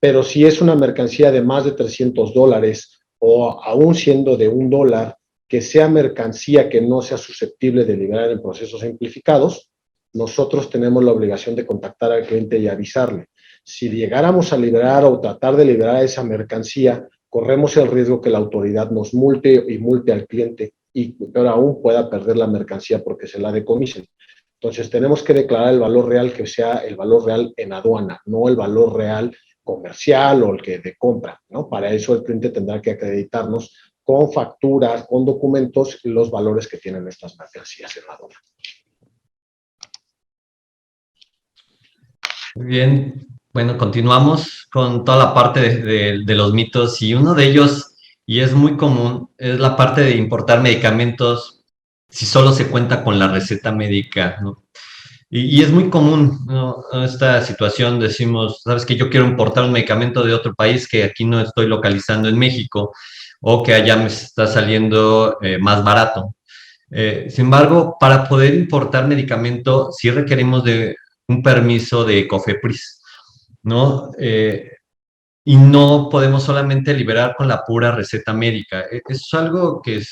Pero si es una mercancía de más de $300 o aún siendo de $1, que sea mercancía que no sea susceptible de liberar en procesos simplificados, nosotros tenemos la obligación de contactar al cliente y avisarle. Si llegáramos a liberar o tratar de liberar esa mercancía, corremos el riesgo que la autoridad nos multe y multe al cliente y peor aún pueda perder la mercancía porque se la decomisen. Entonces tenemos que declarar el valor real que sea el valor real en aduana, no el valor real comercial o el que de compra, ¿no? Para eso el cliente tendrá que acreditarnos con facturas, con documentos, los valores que tienen estas mercancías en aduana. Muy bien. Bueno, continuamos con toda la parte de los mitos, y uno de ellos, y es muy común, es la parte de importar medicamentos si solo se cuenta con la receta médica, ¿no? Y es muy común, ¿no? Esta situación, decimos, sabes que yo quiero importar un medicamento de otro país que aquí no estoy localizando en México, o que allá me está saliendo más barato. Sin embargo, para poder importar medicamento, sí requerimos de un permiso de COFEPRIS, ¿no? Y no podemos solamente liberar con la pura receta médica. Es algo que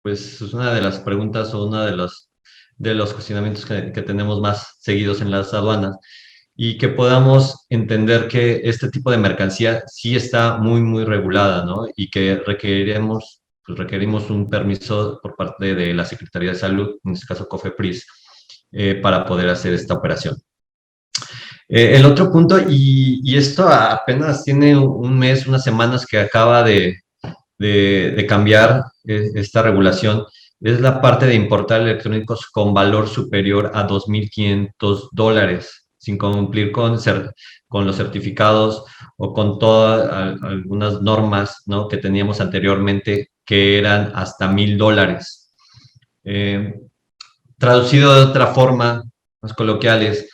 pues, es una de las preguntas o uno de los cuestionamientos que tenemos más seguidos en las aduanas, y que podamos entender que este tipo de mercancía sí está muy, muy regulada, ¿no? Y que requerimos un permiso por parte de la Secretaría de Salud, en este caso COFEPRIS, para poder hacer esta operación. El otro punto, y esto apenas tiene un mes, unas semanas que acaba de de cambiar esta regulación es la parte de importar electrónicos con valor superior a $2,500, sin cumplir con los certificados o con todas algunas normas, ¿no?, que teníamos anteriormente, que eran hasta $1,000. Traducido de otra forma, más coloquiales,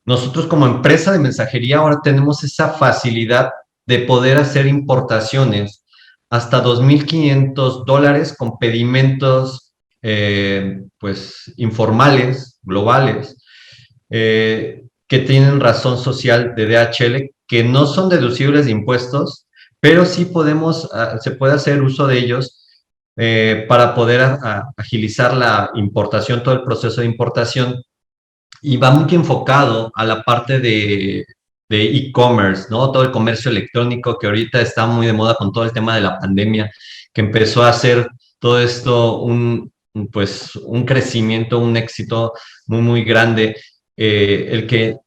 nosotros como empresa de mensajería ahora tenemos esa facilidad de poder hacer importaciones hasta $2,500 con pedimentos pues informales, globales, que tienen razón social de DHL, que no son deducibles de impuestos, pero sí se puede hacer uso de ellos para poder agilizar la importación, todo el proceso de importación, y va muy enfocado a la parte de e-commerce, ¿no? Todo el comercio electrónico que ahorita está muy de moda con todo el tema de la pandemia, que empezó a hacer todo esto pues, un crecimiento, un éxito muy, muy grande, el que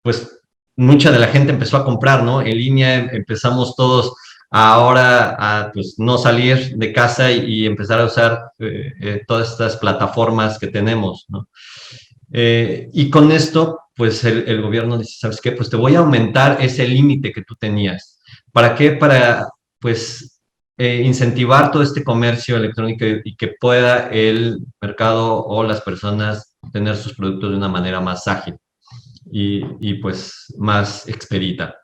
pues mucha de la gente empezó a comprar, ¿no? En línea empezamos todos ahora a pues, no salir de casa y empezar a usar todas estas plataformas que tenemos, ¿no? Y con esto, pues el gobierno dice, ¿sabes qué? Pues te voy a aumentar ese límite que tú tenías. ¿Para qué? Para, pues, incentivar todo este comercio electrónico y que pueda el mercado o las personas tener sus productos de una manera más ágil pues, más expedita.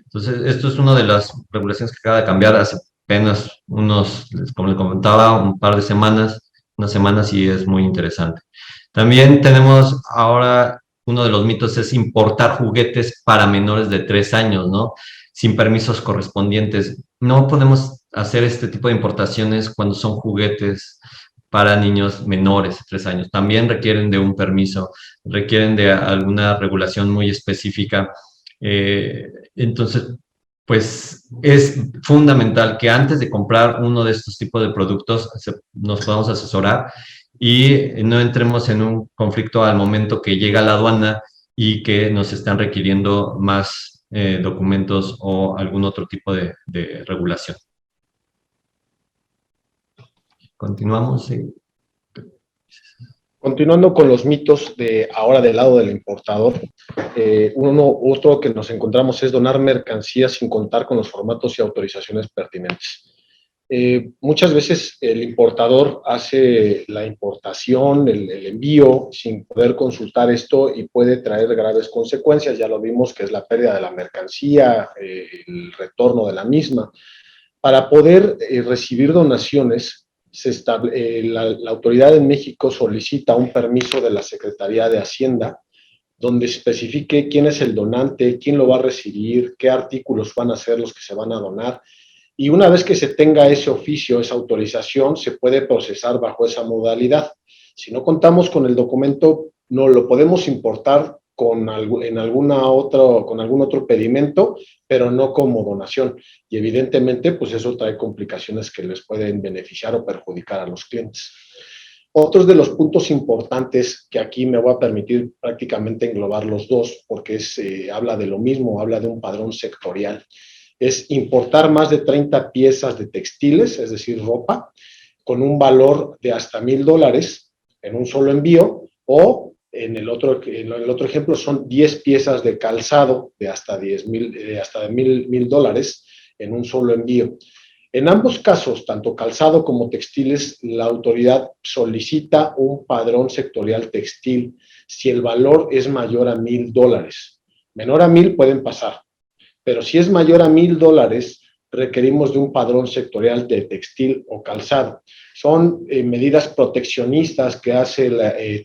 Entonces, esto es una de las regulaciones que acaba de cambiar hace apenas como les comentaba, un par de semanas, unas semanas, y es muy interesante. También tenemos ahora, uno de los mitos es importar juguetes para menores de 3 años, ¿no? Sin permisos correspondientes. No podemos hacer este tipo de importaciones cuando son juguetes para niños menores de 3 años. También requieren de un permiso, requieren de alguna regulación muy específica. Entonces, pues es fundamental que antes de comprar uno de estos tipos de productos nos podamos asesorar y no entremos en un conflicto al momento que llega a la aduana y que nos están requiriendo más documentos o algún otro tipo de regulación. Continuamos. Continuando con los mitos de ahora del lado del importador, otro que nos encontramos es donar mercancías sin contar con los formatos y autorizaciones pertinentes. Muchas veces el importador hace la importación, el envío, sin poder consultar esto y puede traer graves consecuencias. Ya lo vimos, que es la pérdida de la mercancía, el retorno de la misma. Para poder recibir donaciones, la autoridad en México solicita un permiso de la Secretaría de Hacienda donde especifique quién es el donante, quién lo va a recibir, qué artículos van a ser los que se van a donar. Y una vez que se tenga ese oficio, esa autorización, se puede procesar bajo esa modalidad. Si no contamos con el documento, no lo podemos importar con algún otro pedimento, pero no como donación. Y evidentemente, pues eso trae complicaciones que les pueden beneficiar o perjudicar a los clientes. Otros de los puntos importantes, que aquí me voy a permitir prácticamente englobar los dos, porque habla de lo mismo, habla de un padrón sectorial, es importar más de 30 piezas de textiles, es decir, ropa, con un valor de hasta $1,000 en un solo envío, o en el otro ejemplo son 10 piezas de calzado de hasta $1,000 en un solo envío. En ambos casos, tanto calzado como textiles, la autoridad solicita un padrón sectorial textil si el valor es mayor a $1,000. Menor a 1,000 pueden pasar, pero si es mayor a $1,000, requerimos de un padrón sectorial de textil o calzado. Son medidas proteccionistas que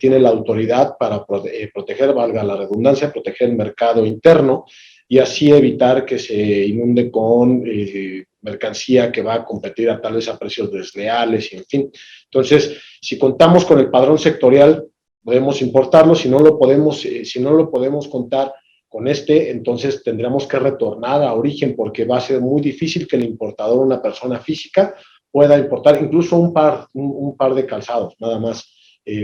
tiene la autoridad para proteger, valga la redundancia, proteger el mercado interno y así evitar que se inunde con mercancía que va a competir tal vez a precios desleales y en fin. Entonces, si contamos con el padrón sectorial, podemos importarlo. Si no lo podemos contar con entonces tendremos que retornar a origen, porque va a ser muy difícil que el importador, una persona física, pueda importar incluso un par de calzados, nada más.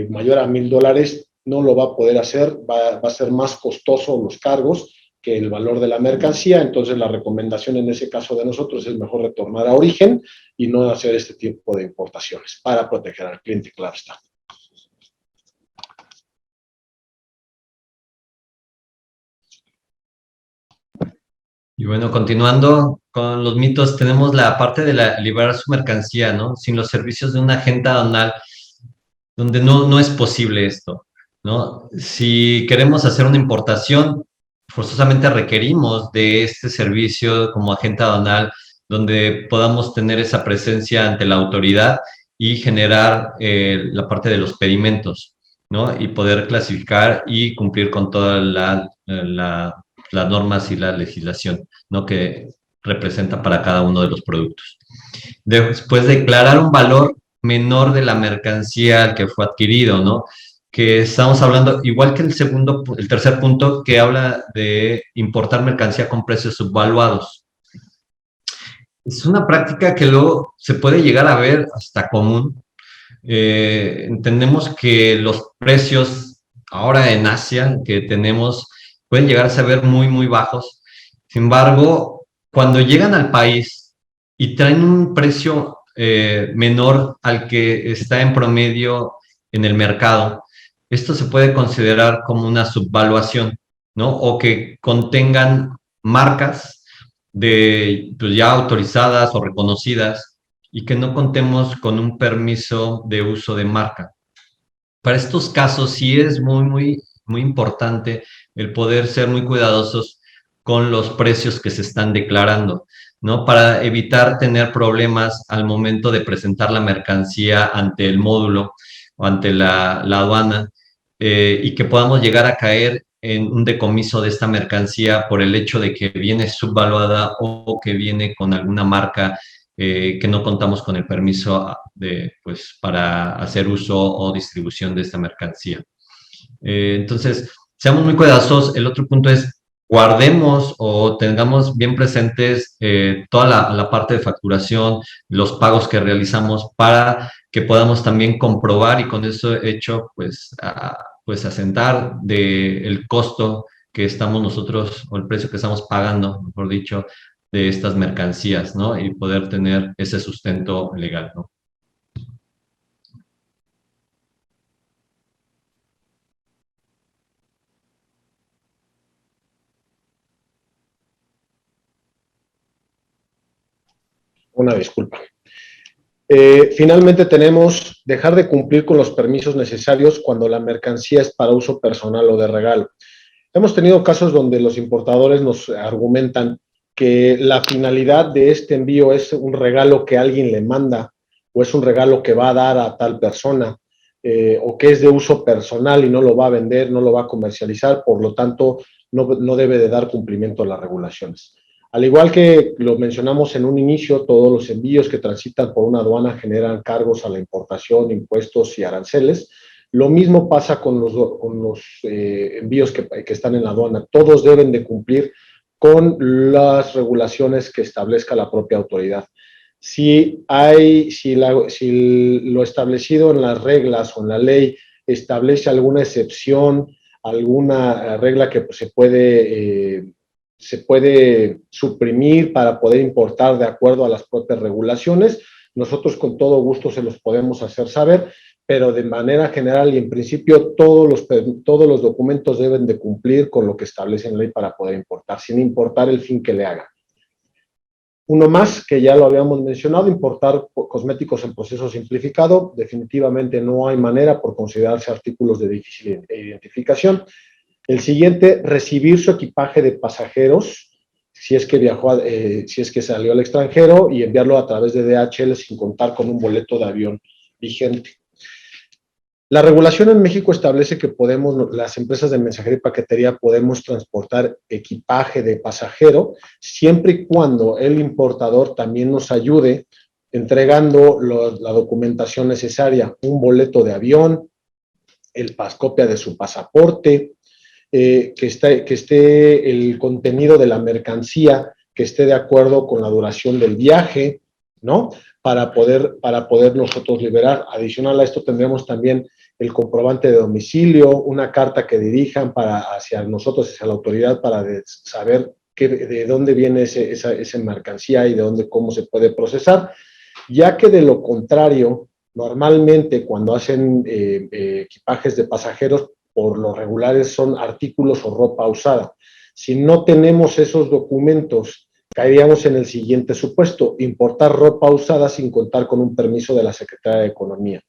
Mayor a $1,000 no lo va a poder hacer, va a ser más costoso los cargos que el valor de la mercancía. Entonces la recomendación en ese caso de nosotros es mejor retornar a origen y no hacer este tipo de importaciones para proteger al cliente, claro está. Y bueno, continuando con los mitos, tenemos la parte de liberar su mercancía, ¿no? Sin los servicios de un agente aduanal, donde no es posible esto, ¿no? Si queremos hacer una importación, forzosamente requerimos de este servicio como agente aduanal, donde podamos tener esa presencia ante la autoridad y generar la parte de los pedimentos, ¿no? Y poder clasificar y cumplir con todas las normas y la legislación, ¿no? Que representa para cada uno de los productos. Después declarar un valor menor de la mercancía al que fue adquirido, ¿no? Que estamos hablando, igual que el tercer punto, que habla de importar mercancía con precios subvaluados. Es una práctica que luego se puede llegar a ver hasta común. Entendemos que los precios ahora en Asia que tenemos pueden llegar a ser muy bajos. Sin embargo, cuando llegan al país y traen un precio menor al que está en promedio en el mercado, esto se puede considerar como una subvaluación, ¿no? O que contengan marcas pues ya autorizadas o reconocidas y que no contemos con un permiso de uso de marca. Para estos casos sí es muy importante el poder ser muy cuidadosos con los precios que se están declarando, ¿no? Para evitar tener problemas al momento de presentar la mercancía ante el módulo o ante la aduana y que podamos llegar a caer en un decomiso de esta mercancía por el hecho de que viene subvaluada o que viene con alguna marca que no contamos con el permiso pues, para hacer uso o distribución de esta mercancía. Entonces, seamos muy cuidadosos. El otro punto es guardemos o tengamos bien presentes toda la parte de facturación, los pagos que realizamos para que podamos también comprobar y con eso hecho, pues asentar del costo que estamos nosotros, o el precio que estamos pagando, mejor dicho, de estas mercancías, ¿no? Y poder tener ese sustento legal, ¿no? Una disculpa. Finalmente tenemos dejar de cumplir con los permisos necesarios cuando la mercancía es para uso personal o de regalo. Hemos tenido casos donde los importadores nos argumentan que la finalidad de este envío es un regalo que alguien le manda o es un regalo que va a dar a tal persona o que es de uso personal y no lo va a vender, no lo va a comercializar, por lo tanto no debe de dar cumplimiento a las regulaciones. Al igual que lo mencionamos en un inicio, todos los envíos que transitan por una aduana generan cargos a la importación, impuestos y aranceles. Lo mismo pasa con los envíos que están en la aduana. Todos deben de cumplir con las regulaciones que establezca la propia autoridad. Si lo establecido en las reglas o en la ley establece alguna excepción, alguna regla que se puede suprimir para poder importar de acuerdo a las propias regulaciones, nosotros con todo gusto se los podemos hacer saber, pero de manera general y en principio todos los documentos deben de cumplir con lo que establece la ley para poder importar, sin importar el fin que le haga. Uno más, que ya lo habíamos mencionado, importar cosméticos en proceso simplificado. Definitivamente no hay manera por considerarse artículos de difícil identificación. El siguiente, recibir su equipaje de pasajeros, si es que viajó, si es que salió al extranjero, y enviarlo a través de DHL sin contar con un boleto de avión vigente. La regulación en México establece que las empresas de mensajería y paquetería podemos transportar equipaje de pasajero siempre y cuando el importador también nos ayude entregando la documentación necesaria, un boleto de avión, copia de su pasaporte, que esté el contenido de la mercancía, que esté de acuerdo con la duración del viaje, ¿no? Para poder nosotros liberar. Adicional a esto tendremos también el comprobante de domicilio, una carta que dirijan hacia nosotros, hacia la autoridad, para saber de dónde viene esa mercancía y de dónde, cómo se puede procesar, ya que de lo contrario, normalmente cuando hacen equipajes de pasajeros, por lo regulares son artículos o ropa usada. Si no tenemos esos documentos, caeríamos en el siguiente supuesto: importar ropa usada sin contar con un permiso de la Secretaría de Economía.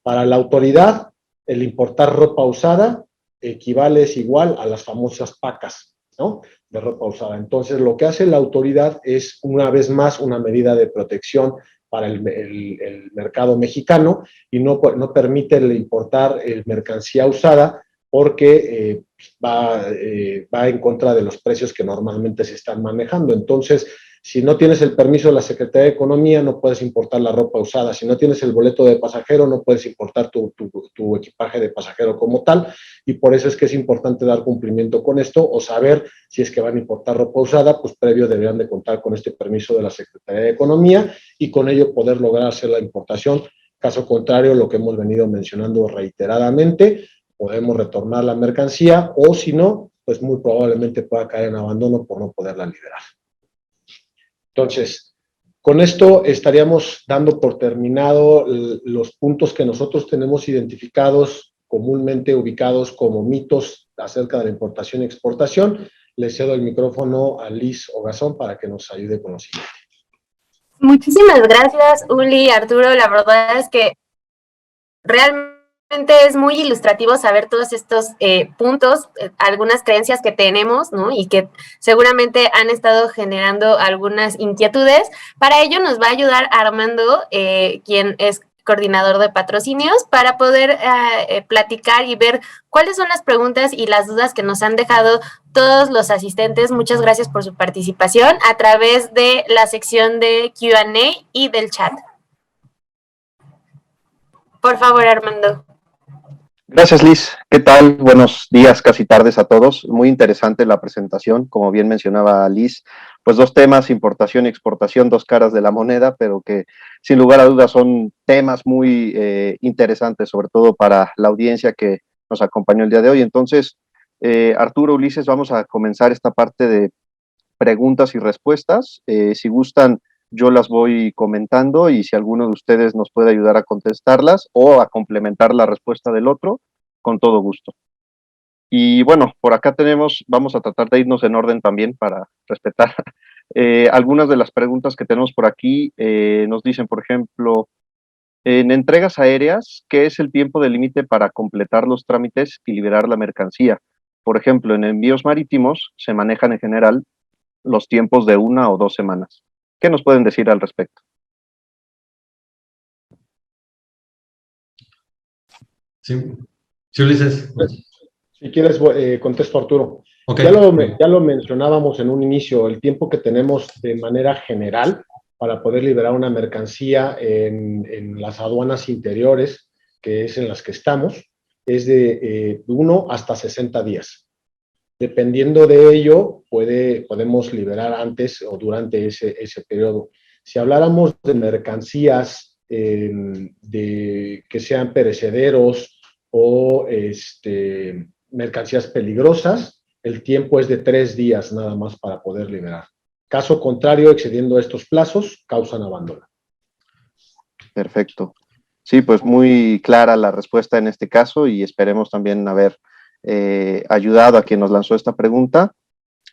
Para la autoridad, el importar ropa usada es igual a las famosas pacas, ¿no?, de ropa usada. Entonces, lo que hace la autoridad es, una vez más, una medida de protección para el mercado mexicano, y no permite importar mercancía usada, porque va en contra de los precios que normalmente se están manejando. Entonces, si no tienes el permiso de la Secretaría de Economía, no puedes importar la ropa usada. Si no tienes el boleto de pasajero, no puedes importar tu equipaje de pasajero como tal, y por eso es que es importante dar cumplimiento con esto, o saber si es que van a importar ropa usada, pues previo deberían de contar con este permiso de la Secretaría de Economía, y con ello poder lograr hacer la importación. Caso contrario, lo que hemos venido mencionando reiteradamente, podemos retornar la mercancía, o si no, pues muy probablemente pueda caer en abandono por no poderla liberar. Entonces, con esto estaríamos dando por terminado los puntos que nosotros tenemos identificados, comúnmente ubicados como mitos acerca de la importación y exportación. Le cedo el micrófono a Liz Ogazón para que nos ayude con lo siguiente. Muchísimas gracias, Uli, Arturo. La verdad es que realmente es muy ilustrativo saber todos estos puntos, algunas creencias que tenemos, ¿no?, y que seguramente han estado generando algunas inquietudes. Para ello nos va a ayudar Armando, quien es coordinador de patrocinios, para poder platicar y ver cuáles son las preguntas y las dudas que nos han dejado todos los asistentes. Muchas gracias por su participación a través de la sección de Q&A y del chat. Por favor, Armando. Gracias, Liz. ¿Qué tal? Buenos días, casi tardes a todos. Muy interesante la presentación, como bien mencionaba Liz, pues dos temas, importación y exportación, dos caras de la moneda, pero que sin lugar a dudas son temas muy interesantes, sobre todo para la audiencia que nos acompañó el día de hoy. Entonces, Arturo, Ulises, vamos a comenzar esta parte de preguntas y respuestas. Si gustan, yo las voy comentando, y si alguno de ustedes nos puede ayudar a contestarlas o a complementar la respuesta del otro, con todo gusto. Y bueno, por acá vamos a tratar de irnos en orden también para respetar algunas de las preguntas que tenemos por aquí. Nos dicen, por ejemplo, en entregas aéreas, ¿qué es el tiempo de límite para completar los trámites y liberar la mercancía? Por ejemplo, en envíos marítimos se manejan en general los tiempos de 1 o 2 semanas. ¿Qué nos pueden decir al respecto? Sí, sí, Ulises. Si quieres, contesto, Arturo. Okay. Ya lo mencionábamos en un inicio, el tiempo que tenemos de manera general para poder liberar una mercancía en las aduanas interiores, que es en las que estamos, es de 1 hasta 60 días. Dependiendo de ello, podemos liberar antes o durante ese periodo. Si habláramos de mercancías que sean perecederos o mercancías peligrosas, el tiempo es de 3 días nada más para poder liberar. Caso contrario, excediendo estos plazos, causan abandono. Perfecto. Sí, pues muy clara la respuesta en este caso, y esperemos también haber ayudado a quien nos lanzó esta pregunta.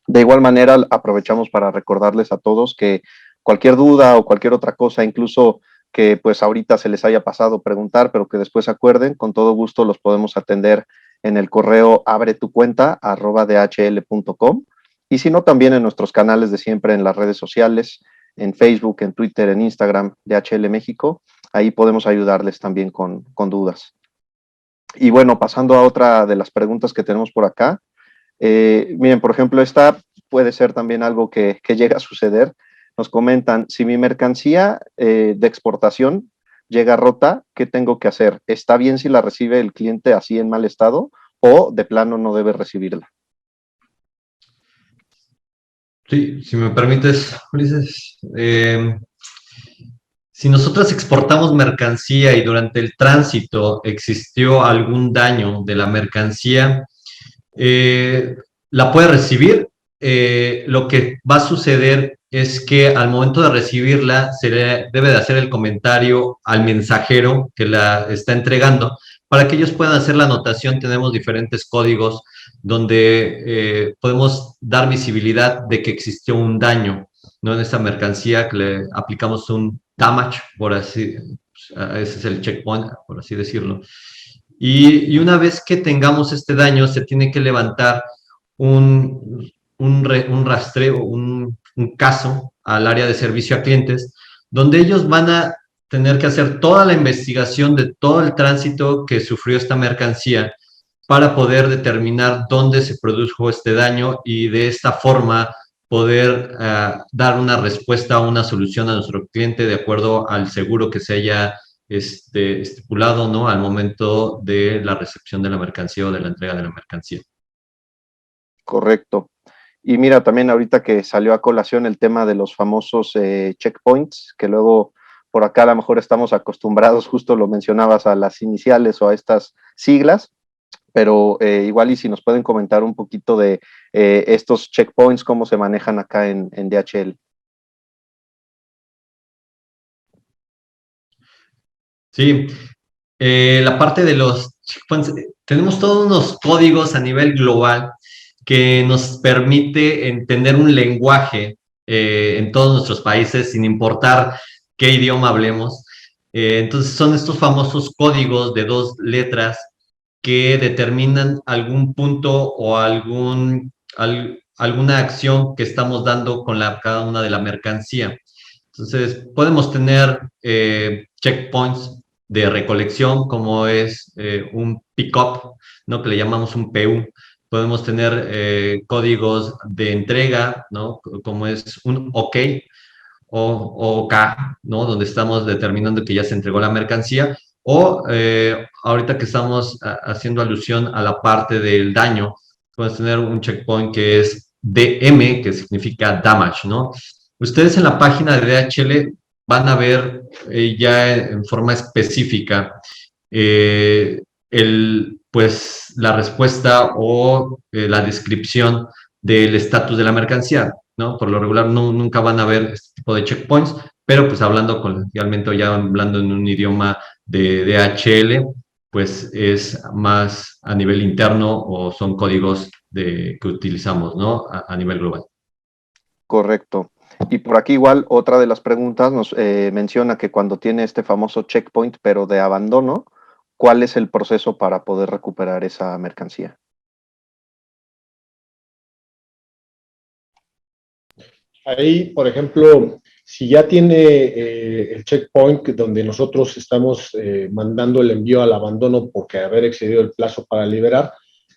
De igual manera, aprovechamos para recordarles a todos que cualquier duda o cualquier otra cosa, incluso que pues ahorita se les haya pasado preguntar, pero que después se acuerden, con todo gusto los podemos atender en el correo abretucuenta@dhl.com, y si no, también en nuestros canales de siempre en las redes sociales, en Facebook, en Twitter, en Instagram, DHL México. Ahí podemos ayudarles también con dudas. Y bueno, pasando a otra de las preguntas que tenemos por acá. Miren, por ejemplo, esta puede ser también algo que llega a suceder. Nos comentan, si mi mercancía de exportación llega rota, ¿qué tengo que hacer? ¿Está bien si la recibe el cliente así en mal estado, o de plano no debe recibirla? Sí, si me permites, Ulises. si nosotros exportamos mercancía y durante el tránsito existió algún daño de la mercancía, la puede recibir. Lo que va a suceder es que al momento de recibirla se le debe de hacer el comentario al mensajero que la está entregando para que ellos puedan hacer la anotación. Tenemos diferentes códigos donde podemos dar visibilidad de que existió un daño, ¿no? En esta mercancía, que le aplicamos un damage, por así, ese es el checkpoint, por así decirlo. Y una vez que tengamos este daño, se tiene que levantar un rastreo, un caso al área de servicio a clientes, donde ellos van a tener que hacer toda la investigación de todo el tránsito que sufrió esta mercancía para poder determinar dónde se produjo este daño y de esta forma poder dar una respuesta o una solución a nuestro cliente de acuerdo al seguro que se haya estipulado, ¿no? Al momento de la recepción de la mercancía o de la entrega de la mercancía. Correcto. Y mira, también ahorita que salió a colación el tema de los famosos checkpoints, que luego por acá a lo mejor estamos acostumbrados, justo lo mencionabas, a las iniciales o a estas siglas, pero igual y si nos pueden comentar un poquito de estos checkpoints, cómo se manejan acá en DHL. Sí, la parte de los checkpoints, tenemos todos unos códigos a nivel global que nos permite entender un lenguaje en todos nuestros países, sin importar qué idioma hablemos. Entonces son estos famosos códigos de 2 letras que determinan algún punto o alguna acción que estamos dando con cada una de la mercancía. Entonces podemos tener checkpoints de recolección, como es un pick-up, ¿no? Que le llamamos un PU. Podemos tener códigos de entrega, ¿no? Como es un OK o OK, ¿no? Donde estamos determinando que ya se entregó la mercancía. O ahorita que estamos haciendo alusión a la parte del daño, podemos tener un checkpoint que es DM, que significa damage, ¿no? Ustedes en la página de DHL van a ver ya en forma específica pues, la respuesta o la descripción del estatus de la mercancía, ¿no? Por lo regular nunca van a ver este tipo de checkpoints, pero pues hablando coloquialmente o ya hablando en un idioma de DHL, pues es más a nivel interno o son códigos que utilizamos, ¿no? A nivel global. Correcto. Y por aquí igual otra de las preguntas nos menciona que cuando tiene este famoso checkpoint, pero de abandono, ¿cuál es el proceso para poder recuperar esa mercancía? Ahí, por ejemplo, si ya tiene el checkpoint donde nosotros estamos mandando el envío al abandono porque haber excedido el plazo para liberar,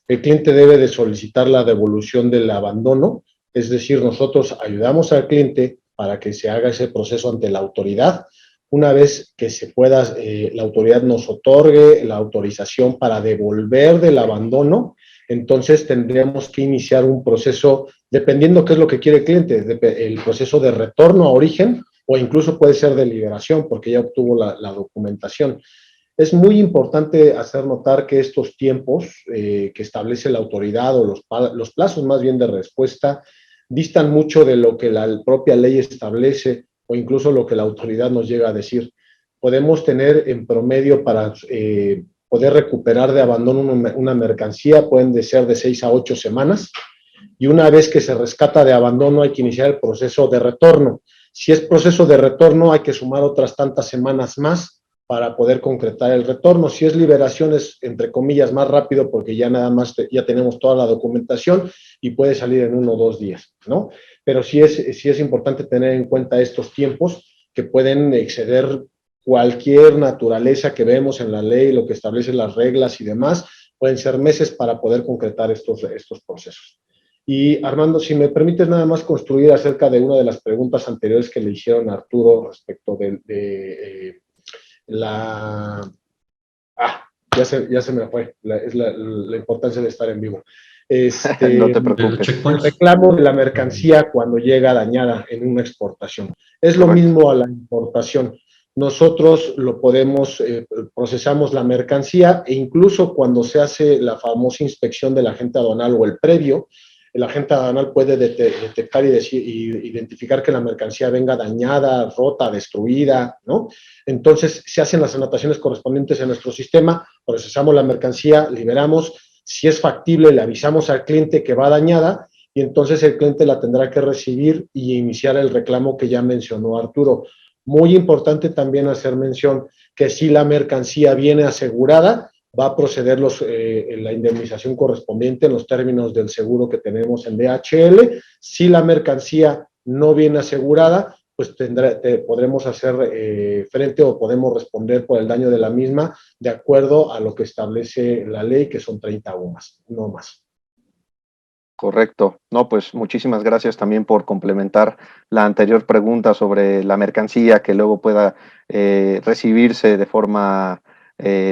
el cliente debe de solicitar la devolución del abandono. Es decir, nosotros ayudamos al cliente para que se haga ese proceso ante la autoridad. Una vez que se pueda, la autoridad nos otorgue la autorización para devolver del abandono, entonces tendríamos que iniciar un proceso, dependiendo qué es lo que quiere el cliente, el proceso de retorno a origen o incluso puede ser de liberación porque ya obtuvo la documentación. Es muy importante hacer notar que estos tiempos que establece la autoridad o los plazos más bien de respuesta distan mucho de lo que la propia ley establece o incluso lo que la autoridad nos llega a decir. Podemos tener en promedio para poder recuperar de abandono una mercancía, pueden ser de 6 a 8 semanas, y una vez que se rescata de abandono hay que iniciar el proceso de retorno. Si es proceso de retorno hay que sumar otras tantas semanas más para poder concretar el retorno. Si es liberación es, entre comillas, más rápido porque ya nada más ya tenemos toda la documentación y puede salir en 1 o 2 días, ¿no? Pero sí es importante tener en cuenta estos tiempos que pueden exceder cualquier naturaleza que vemos en la ley, lo que establece las reglas y demás, pueden ser meses para poder concretar estos procesos. Y Armando, si me permites nada más construir acerca de una de las preguntas anteriores que le hicieron a Arturo respecto de la... ya se me fue, es la importancia de estar en vivo. No te preocupes. El reclamo de la mercancía cuando llega dañada en una exportación. Es lo mismo a la importación. nosotros lo podemos, procesamos la mercancía e incluso cuando se hace la famosa inspección del agente aduanal o el previo, el agente aduanal puede detectar y identificar que la mercancía venga dañada, rota, destruida, ¿no? Entonces, se hacen las anotaciones correspondientes en nuestro sistema, procesamos la mercancía, liberamos, si es factible, le avisamos al cliente que va dañada y entonces el cliente la tendrá que recibir y iniciar el reclamo que ya mencionó Arturo. Muy importante también hacer mención que si la mercancía viene asegurada, va a proceder la indemnización correspondiente en los términos del seguro que tenemos en DHL. Si la mercancía no viene asegurada, pues podremos hacer frente o podemos responder por el daño de la misma de acuerdo a lo que establece la ley, que son 30 UMAS, no más. Correcto. No, pues muchísimas gracias también por complementar la anterior pregunta sobre la mercancía que luego pueda recibirse de forma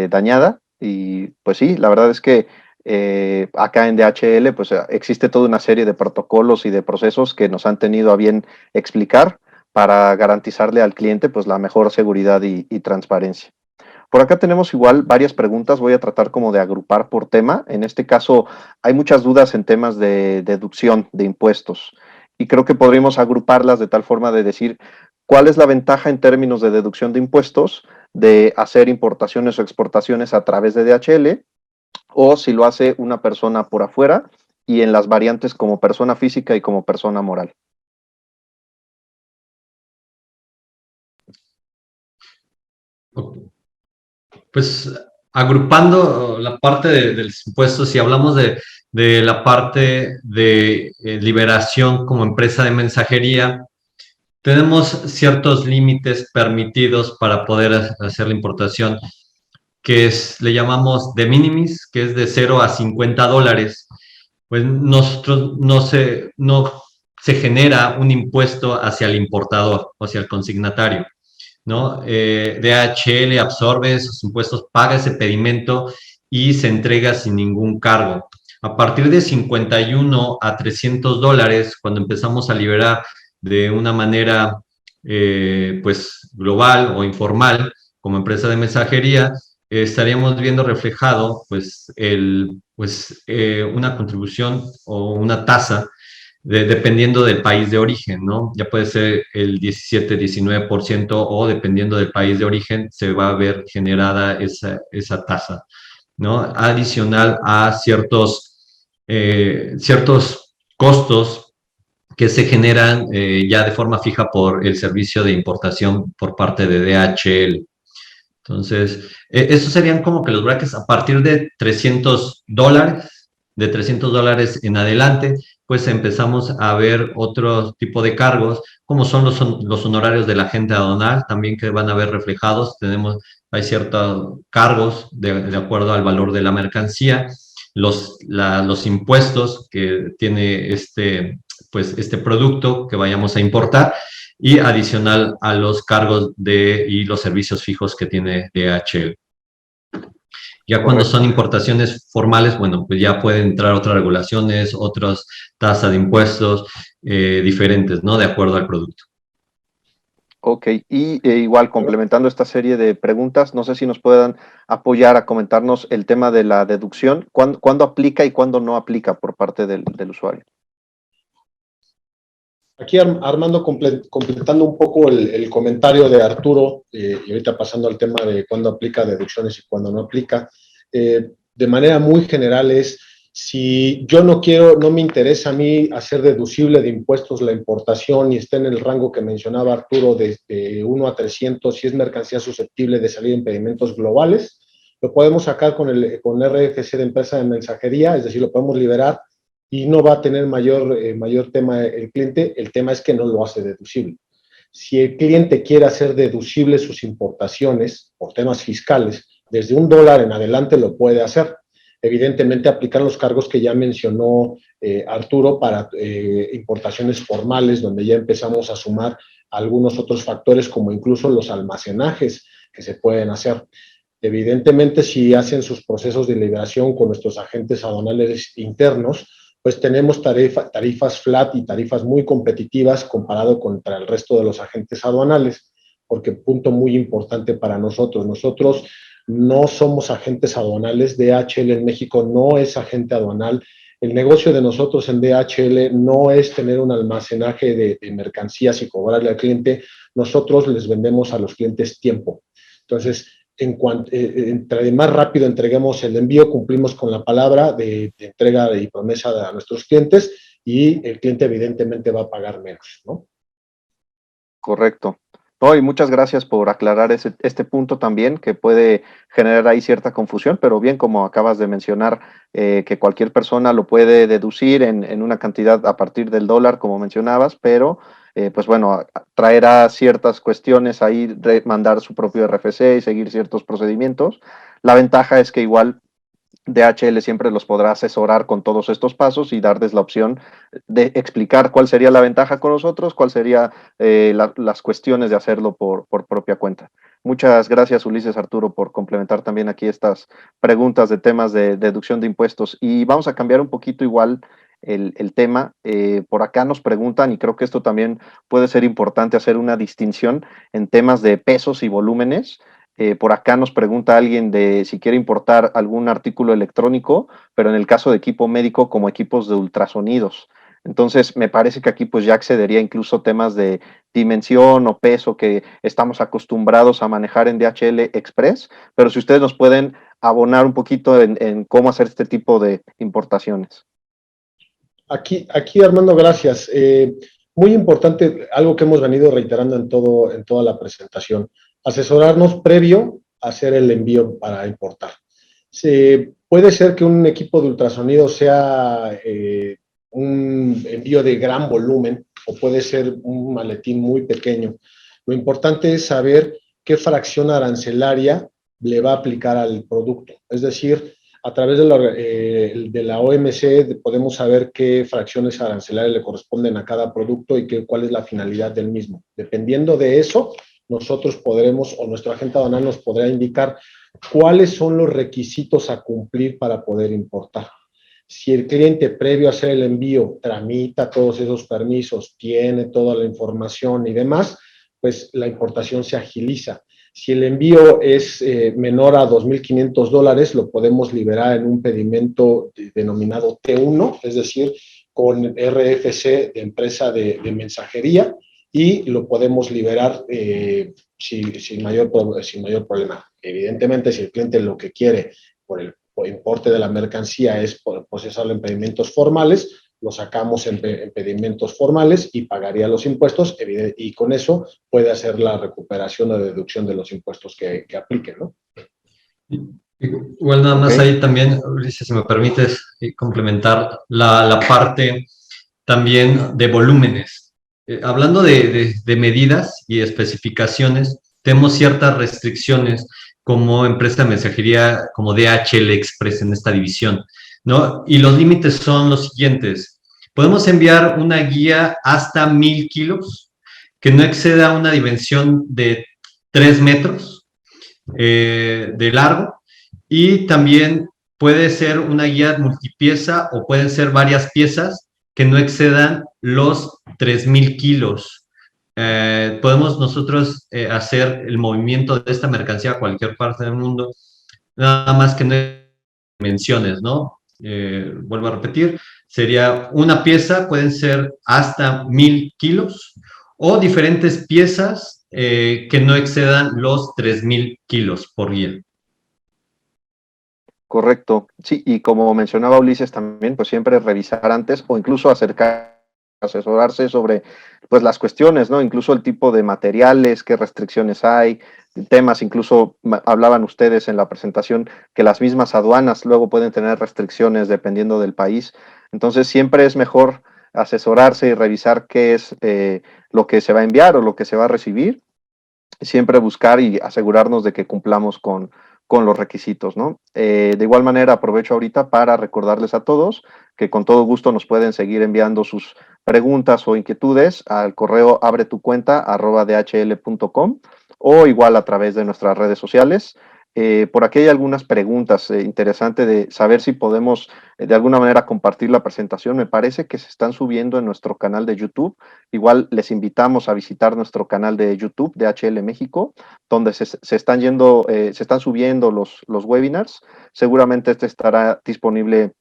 dañada. Y pues sí, la verdad es que acá en DHL pues existe toda una serie de protocolos y de procesos que nos han tenido a bien explicar para garantizarle al cliente pues la mejor seguridad y transparencia. Por acá tenemos igual varias preguntas, voy a tratar como de agrupar por tema. En este caso hay muchas dudas en temas de deducción de impuestos y creo que podríamos agruparlas de tal forma de decir cuál es la ventaja en términos de deducción de impuestos de hacer importaciones o exportaciones a través de DHL o si lo hace una persona por afuera y en las variantes como persona física y como persona moral. Pues agrupando la parte de los impuestos, si hablamos de la parte de liberación como empresa de mensajería, tenemos ciertos límites permitidos para poder hacer la importación, le llamamos de minimis, que es de 0 a $50. Pues nosotros no se genera un impuesto hacia el importador o hacia el consignatario, ¿no? DHL absorbe esos impuestos, paga ese pedimento y se entrega sin ningún cargo. A partir de 51 a $300, cuando empezamos a liberar de una manera pues global o informal como empresa de mensajería, estaríamos viendo reflejado pues, una contribución o una tasa dependiendo del país de origen, ¿no? Ya puede ser el 17-19% o dependiendo del país de origen se va a ver generada esa tasa, ¿no? Adicional a ciertos costos que se generan ya de forma fija por el servicio de importación por parte de DHL. Entonces, esos serían como que los brackets a partir de $300, de $300 en adelante, pues empezamos a ver otro tipo de cargos, como son los honorarios del agente aduanal, también que van a ver reflejados. Hay ciertos cargos de acuerdo al valor de la mercancía, los impuestos que tiene este producto que vayamos a importar, y adicional a los cargos y los servicios fijos que tiene DHL. Ya cuando son importaciones formales, bueno, pues ya pueden entrar otras regulaciones, otras tasas de impuestos diferentes, ¿no? De acuerdo al producto. Ok, y igual complementando esta serie de preguntas, no sé si nos puedan apoyar a comentarnos el tema de la deducción, ¿cuándo aplica y cuándo no aplica por parte del usuario? Aquí Armando, completando un poco el comentario de Arturo, y ahorita pasando al tema de cuándo aplica deducciones y cuándo no aplica, de manera muy general es, si yo no me interesa a mí hacer deducible de impuestos la importación y está en el rango que mencionaba Arturo, de 1 a 300, si es mercancía susceptible de salir en impedimentos globales, lo podemos sacar con RFC de empresa de mensajería, es decir, lo podemos liberar y no va a tener mayor tema el cliente. El tema es que no lo hace deducible. Si el cliente quiere hacer deducible sus importaciones por temas fiscales, desde $1 en adelante lo puede hacer. Evidentemente aplican los cargos que ya mencionó Arturo para importaciones formales, donde ya empezamos a sumar algunos otros factores, como incluso los almacenajes que se pueden hacer. Evidentemente, si hacen sus procesos de liberación con nuestros agentes aduanales internos, pues tenemos tarifas flat y tarifas muy competitivas comparado contra el resto de los agentes aduanales. porque punto muy importante para nosotros. Nosotros no somos agentes aduanales. DHL en México no es agente aduanal. El negocio de nosotros en DHL no es tener un almacenaje de mercancías y cobrarle al cliente. Nosotros les vendemos a los clientes tiempo. Entonces, entre más rápido entreguemos el envío, cumplimos con la palabra de entrega y promesa a nuestros clientes, y el cliente evidentemente va a pagar menos, ¿no? Correcto. No, y muchas gracias por aclarar este punto también, que puede generar ahí cierta confusión, pero bien, como acabas de mencionar, que cualquier persona lo puede deducir en una cantidad a partir del dólar, como mencionabas, pero pues bueno, traerá ciertas cuestiones ahí, mandar su propio RFC y seguir ciertos procedimientos. La ventaja es que igual DHL siempre los podrá asesorar con todos estos pasos y darles la opción de explicar cuál sería la ventaja con nosotros, cuál sería las cuestiones de hacerlo por propia cuenta. Muchas gracias, Ulises, Arturo, por complementar también aquí estas preguntas de temas de deducción de impuestos. Y vamos a cambiar un poquito igual el tema. Por acá nos preguntan, y creo que esto también puede ser importante hacer una distinción en temas de pesos y volúmenes. Por acá nos pregunta alguien de si quiere importar algún artículo electrónico, pero en el caso de equipo médico, como equipos de ultrasonidos. Entonces, me parece que aquí pues ya accedería incluso temas de dimensión o peso que estamos acostumbrados a manejar en DHL Express, pero si ustedes nos pueden abonar un poquito en cómo hacer este tipo de importaciones. Aquí Armando, gracias. Muy importante, algo que hemos venido reiterando en toda la presentación: asesorarnos previo a hacer el envío para importar. Puede ser que un equipo de ultrasonido sea un envío de gran volumen, o puede ser un maletín muy pequeño. Lo importante es saber qué fracción arancelaria le va a aplicar al producto. Es decir, a través de la OMC podemos saber qué fracciones arancelarias le corresponden a cada producto y cuál es la finalidad del mismo. Dependiendo de eso, nosotros podremos, o nuestro agente aduanal nos podrá indicar cuáles son los requisitos a cumplir para poder importar. Si el cliente, previo a hacer el envío, tramita todos esos permisos, tiene toda la información y demás, pues la importación se agiliza. Si el envío es menor a $2,500, lo podemos liberar en un pedimento denominado T1, es decir, con RFC de empresa de mensajería, y lo podemos liberar sin mayor problema. Evidentemente, si el cliente lo que quiere por el importe de la mercancía es procesarlo en pedimentos formales, lo sacamos en pedimentos formales y pagaría los impuestos, y con eso puede hacer la recuperación o deducción de los impuestos que apliquen, ¿no? Igual nada más ahí también, Ulises, si me permites complementar la parte también de volúmenes. Hablando de medidas y especificaciones, tenemos ciertas restricciones como empresa de mensajería, como DHL Express en esta división, ¿no? Y los límites son los siguientes: podemos enviar una guía hasta 1,000 kilos, que no exceda una dimensión de 3 metros de largo, y también puede ser una guía multipieza o pueden ser varias piezas que no excedan los 3,000 kilos. Podemos nosotros hacer el movimiento de esta mercancía a cualquier parte del mundo, nada más que no hay dimensiones, ¿no? Vuelvo a repetir, sería una pieza, pueden ser hasta 1,000 kilos, o diferentes piezas que no excedan los 3,000 kilos por guía. Correcto, sí, y como mencionaba Ulises también, pues siempre revisar antes o incluso asesorarse sobre pues las cuestiones, ¿no? Incluso el tipo de materiales, qué restricciones hay, temas, incluso hablaban ustedes en la presentación que las mismas aduanas luego pueden tener restricciones dependiendo del país. Entonces siempre es mejor asesorarse y revisar qué es lo que se va a enviar o lo que se va a recibir. Siempre buscar y asegurarnos de que cumplamos con los requisitos, ¿no? De igual manera, aprovecho ahorita para recordarles a todos que con todo gusto nos pueden seguir enviando sus preguntas o inquietudes al correo abretucuenta@dhl.com, o igual a través de nuestras redes sociales. Por aquí hay algunas preguntas, interesante de saber si podemos de alguna manera compartir la presentación. Me parece que se están subiendo en nuestro canal de YouTube. Igual les invitamos a visitar nuestro canal de YouTube de HL México, donde se están subiendo los webinars. Seguramente este estará disponible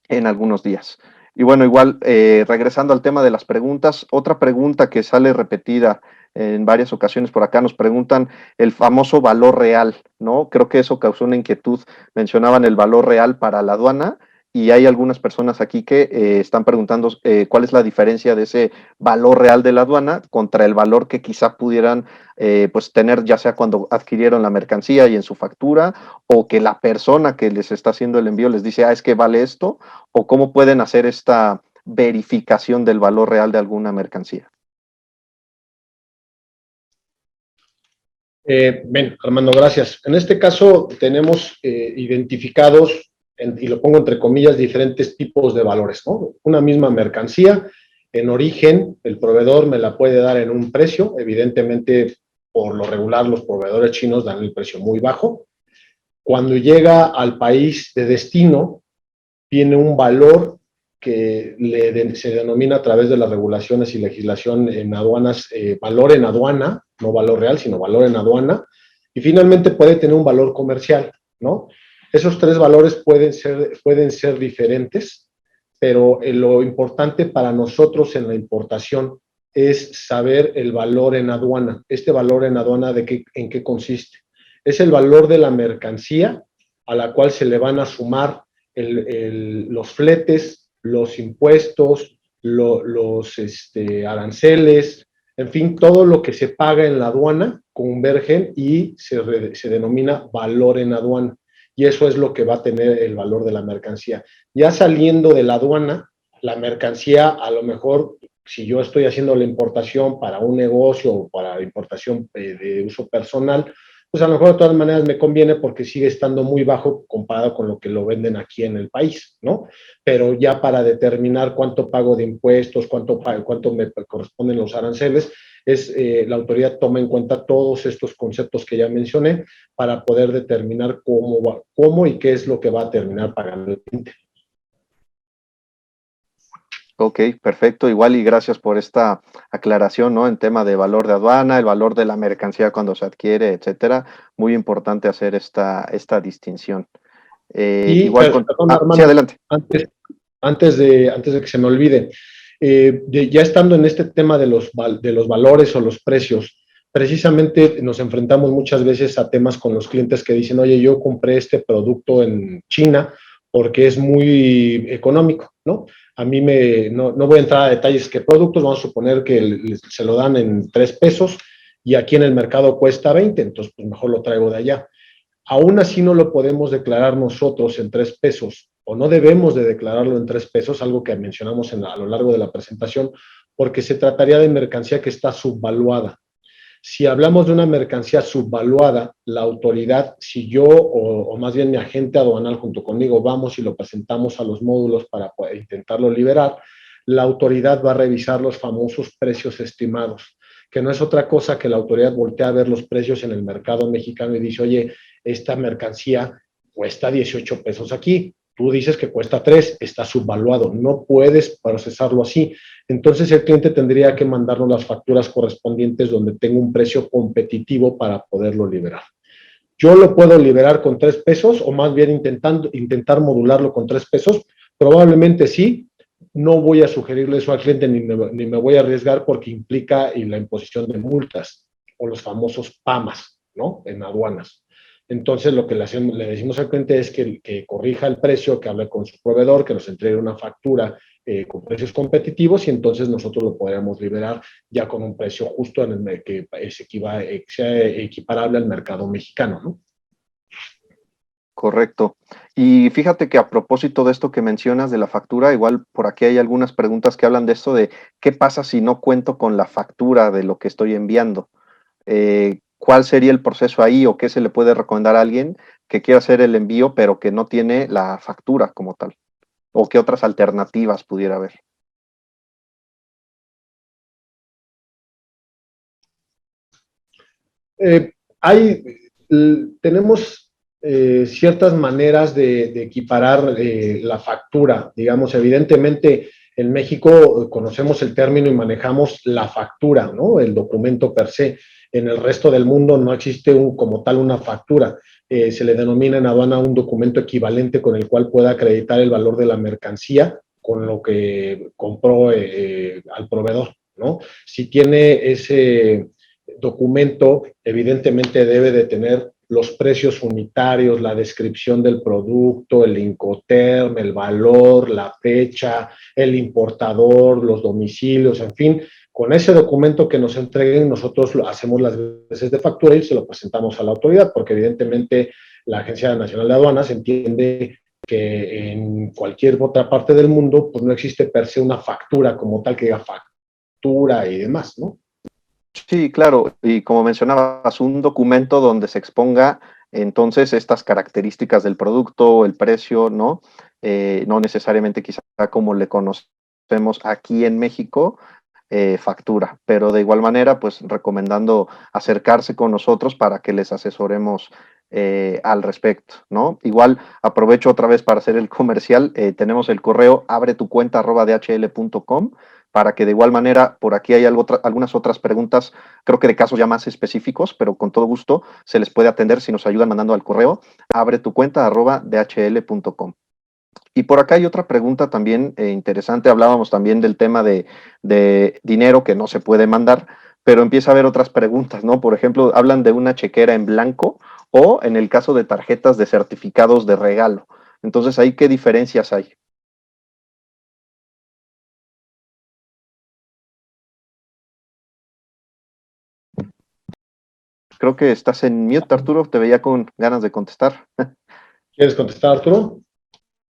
en algunos días. Y bueno, igual, regresando al tema de las preguntas, otra pregunta que sale repetida en varias ocasiones por acá, nos preguntan el famoso valor real, ¿no? Creo que eso causó una inquietud. Mencionaban el valor real para la aduana y hay algunas personas aquí que están preguntando cuál es la diferencia de ese valor real de la aduana contra el valor que quizá pudieran pues tener ya sea cuando adquirieron la mercancía y en su factura, o que la persona que les está haciendo el envío les dice, es que vale esto, o cómo pueden hacer esta verificación del valor real de alguna mercancía. Bien, Armando, gracias. En este caso tenemos identificados, y lo pongo entre comillas, diferentes tipos de valores, ¿no? Una misma mercancía, en origen, el proveedor me la puede dar en un precio, evidentemente, por lo regular, los proveedores chinos dan el precio muy bajo. Cuando llega al país de destino, tiene un valor que se denomina a través de las regulaciones y legislación en aduanas, valor en aduana, no valor real, sino valor en aduana, y finalmente puede tener un valor comercial, ¿no? Esos tres valores pueden ser diferentes, pero lo importante para nosotros en la importación es saber el valor en aduana. Este valor en aduana, ¿en qué consiste? Es el valor de la mercancía a la cual se le van a sumar los fletes, los impuestos, los aranceles, en fin, todo lo que se paga en la aduana convergen y se denomina valor en aduana. Y eso es lo que va a tener el valor de la mercancía. Ya saliendo de la aduana, la mercancía, a lo mejor, si yo estoy haciendo la importación para un negocio o para importación de uso personal, pues a lo mejor de todas maneras me conviene porque sigue estando muy bajo comparado con lo que lo venden aquí en el país, ¿no? Pero ya para determinar cuánto pago de impuestos, cuánto me corresponden los aranceles, la autoridad toma en cuenta todos estos conceptos que ya mencioné para poder determinar cómo y qué es lo que va a terminar pagando el cliente. Ok, perfecto. Igual y gracias por esta aclaración, ¿no? En tema de valor de aduana, el valor de la mercancía cuando se adquiere, etcétera. Muy importante hacer esta distinción. Igual perdón, sí, Armando, adelante. antes de que se me olvide, ya estando en este tema de los valores o los precios, precisamente nos enfrentamos muchas veces a temas con los clientes que dicen, oye, yo compré este producto en China porque es muy económico, ¿no? A mí no voy a entrar a detalles qué productos, vamos a suponer que se lo dan en 3 pesos y aquí en el mercado cuesta 20, entonces pues mejor lo traigo de allá. Aún así no lo podemos declarar nosotros en 3 pesos o no debemos de declararlo en 3 pesos, algo que mencionamos a lo largo de la presentación, porque se trataría de mercancía que está subvaluada. Si hablamos de una mercancía subvaluada, la autoridad, si yo o más bien mi agente aduanal junto conmigo vamos y lo presentamos a los módulos para poder intentarlo liberar, la autoridad va a revisar los famosos precios estimados, que no es otra cosa que la autoridad voltea a ver los precios en el mercado mexicano y dice, oye, esta mercancía cuesta 18 pesos aquí, tú dices que cuesta 3, está subvaluado, no puedes procesarlo así. Entonces el cliente tendría que mandarnos las facturas correspondientes donde tenga un precio competitivo para poderlo liberar. Yo lo puedo liberar con 3 pesos o más bien intentar modularlo con 3 pesos, probablemente sí. No voy a sugerirle eso al cliente ni me voy a arriesgar porque implica la imposición de multas o los famosos PAMAS, ¿no? En aduanas. Entonces, lo que le decimos al cliente es que corrija el precio, que hable con su proveedor, que nos entregue una factura con precios competitivos y entonces nosotros lo podríamos liberar ya con un precio justo en el que sea equiparable al mercado mexicano, ¿no? Correcto. Y fíjate que a propósito de esto que mencionas de la factura, igual por aquí hay algunas preguntas que hablan de esto de qué pasa si no cuento con la factura de lo que estoy enviando. ¿Cuál sería el proceso ahí o qué se le puede recomendar a alguien que quiera hacer el envío pero que no tiene la factura como tal? ¿O qué otras alternativas pudiera haber? Tenemos ciertas maneras de equiparar la factura. Digamos, evidentemente en México conocemos el término y manejamos la factura, ¿no? El documento per se. En el resto del mundo no existe como tal una factura. Se le denomina en aduana un documento equivalente con el cual pueda acreditar el valor de la mercancía con lo que compró al proveedor, ¿no? Si tiene ese documento, evidentemente debe de tener los precios unitarios, la descripción del producto, el Incoterm, el valor, la fecha, el importador, los domicilios, en fin. Con ese documento que nos entreguen, nosotros hacemos las veces de factura y se lo presentamos a la autoridad, porque evidentemente la Agencia Nacional de Aduanas entiende que en cualquier otra parte del mundo, pues no existe per se una factura como tal que diga factura y demás, ¿no? Sí, claro, y como mencionabas, un documento donde se exponga entonces estas características del producto, el precio, ¿no? No necesariamente quizá como le conocemos aquí en México, factura, pero de igual manera, pues recomendando acercarse con nosotros para que les asesoremos al respecto, ¿no? Igual aprovecho otra vez para hacer el comercial, tenemos el correo abretucuenta@dhl.com para que de igual manera, por aquí hay algunas otras preguntas, creo que de casos ya más específicos, pero con todo gusto se les puede atender si nos ayudan mandando al correo abretucuenta@dhl.com. Y por acá hay otra pregunta también interesante, hablábamos también del tema de dinero que no se puede mandar, pero empieza a haber otras preguntas, ¿no? Por ejemplo, hablan de una chequera en blanco o en el caso de tarjetas de certificados de regalo. Entonces, ¿ahí qué diferencias hay? Creo que estás en mute, Arturo, te veía con ganas de contestar. ¿Quieres contestar, Arturo?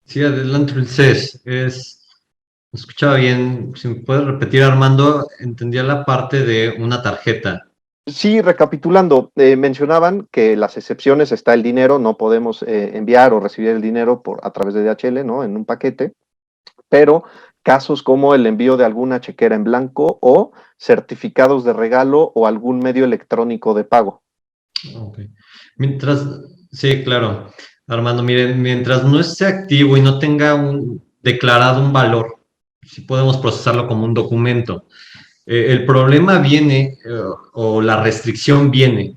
Sí, adelante, Ulises. Me escuchaba bien. Si me puedes repetir, Armando, entendía la parte de una tarjeta. Sí, recapitulando, mencionaban que las excepciones está el dinero, no podemos enviar o recibir el dinero a través de DHL, ¿no? En un paquete, pero casos como el envío de alguna chequera en blanco o certificados de regalo o algún medio electrónico de pago. Okay. Mientras, sí, claro. Armando, miren, mientras no esté activo y no tenga declarado un valor, sí podemos procesarlo como un documento. El problema viene, o la restricción viene,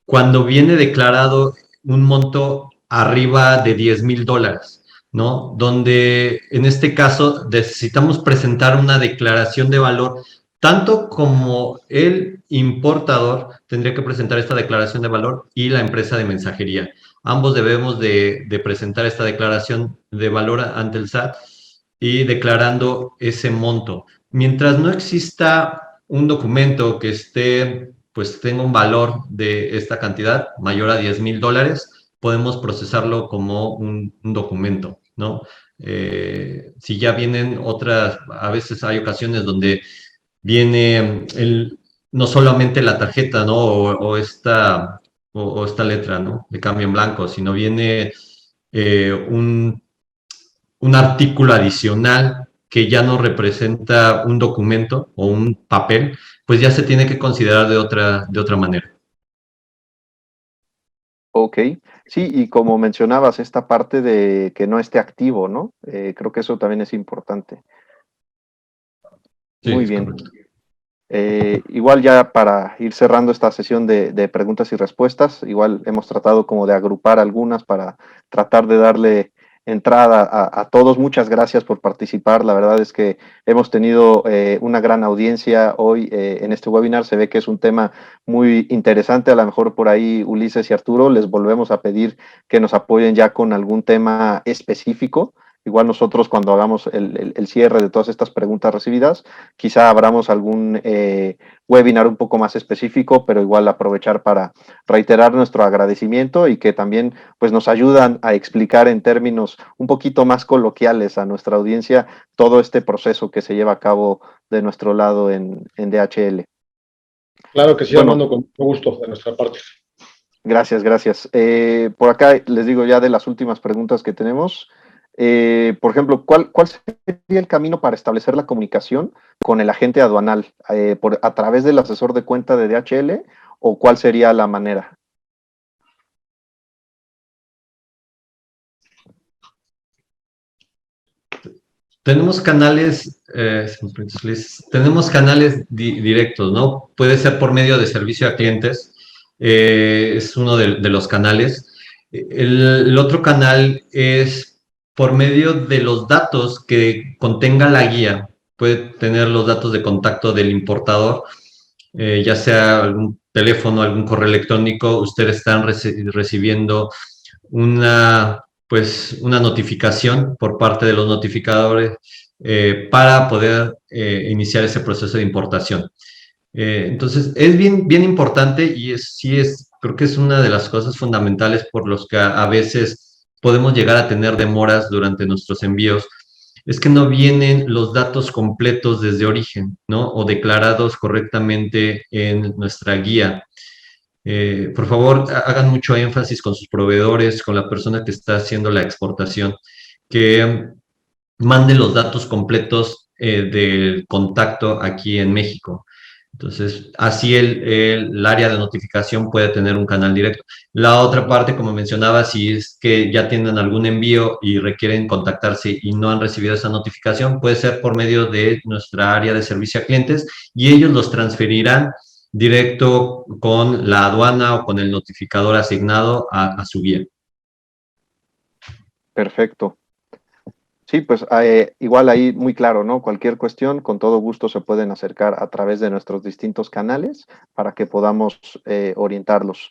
cuando viene declarado un monto arriba de $10,000, ¿no? Donde en este caso necesitamos presentar una declaración de valor, tanto como el importador tendría que presentar esta declaración de valor y la empresa de mensajería. Ambos debemos de presentar esta declaración de valor ante el SAT y declarando ese monto. Mientras no exista un documento que esté, pues tenga un valor de esta cantidad mayor a $10,000, podemos procesarlo como un documento, ¿no? Si ya vienen otras, a veces hay ocasiones donde viene no solamente la tarjeta, ¿no? O esta letra, ¿no? De cambio en blanco, sino viene un artículo adicional que ya no representa un documento o un papel, pues ya se tiene que considerar de otra manera. Ok, sí, y como mencionabas, esta parte de que no esté activo, ¿no? Creo que eso también es importante. Sí, Muy es bien. correcto. Igual ya para ir cerrando esta sesión de preguntas y respuestas, igual hemos tratado como de agrupar algunas para tratar de darle entrada a todos. Muchas gracias por participar. La verdad es que hemos tenido una gran audiencia hoy en este webinar. Se ve que es un tema muy interesante. A lo mejor por ahí Ulises y Arturo les volvemos a pedir que nos apoyen ya con algún tema específico. Igual nosotros cuando hagamos el cierre de todas estas preguntas recibidas, quizá abramos algún webinar un poco más específico, pero igual aprovechar para reiterar nuestro agradecimiento y que también pues nos ayudan a explicar en términos un poquito más coloquiales a nuestra audiencia todo este proceso que se lleva a cabo de nuestro lado en DHL. Claro que sí, Bueno, Armando, con mucho gusto de nuestra parte. gracias, gracias. Por acá les digo ya de las últimas preguntas que tenemos. Por ejemplo, ¿cuál sería el camino para establecer la comunicación con el agente aduanal? ¿A través del asesor de cuenta de DHL o cuál sería la manera? tenemos canales, tenemos canales directos, ¿no? Puede ser por medio de servicio a clientes, es uno de los canales. El otro canal es por medio de los datos que contenga la guía. Puede tener los datos de contacto del importador, ya sea algún teléfono, algún correo electrónico. Ustedes están recibiendo una notificación por parte de los notificadores para poder iniciar ese proceso de importación. Entonces, es bien importante y creo que es una de las cosas fundamentales por los que a veces podemos llegar a tener demoras durante nuestros envíos, es que no vienen los datos completos desde origen, ¿no? O declarados correctamente en nuestra guía. Por favor, hagan mucho énfasis con sus proveedores, con la persona que está haciendo la exportación, que mande los datos completos del contacto aquí en México. Entonces, así el área de notificación puede tener un canal directo. La otra parte, como mencionaba, si es que ya tienen algún envío y requieren contactarse y no han recibido esa notificación, puede ser por medio de nuestra área de servicio a clientes y ellos los transferirán directo con la aduana o con el notificador asignado a su guía. Perfecto. Sí, pues igual ahí muy claro, ¿no? Cualquier cuestión, con todo gusto se pueden acercar a través de nuestros distintos canales para que podamos orientarlos.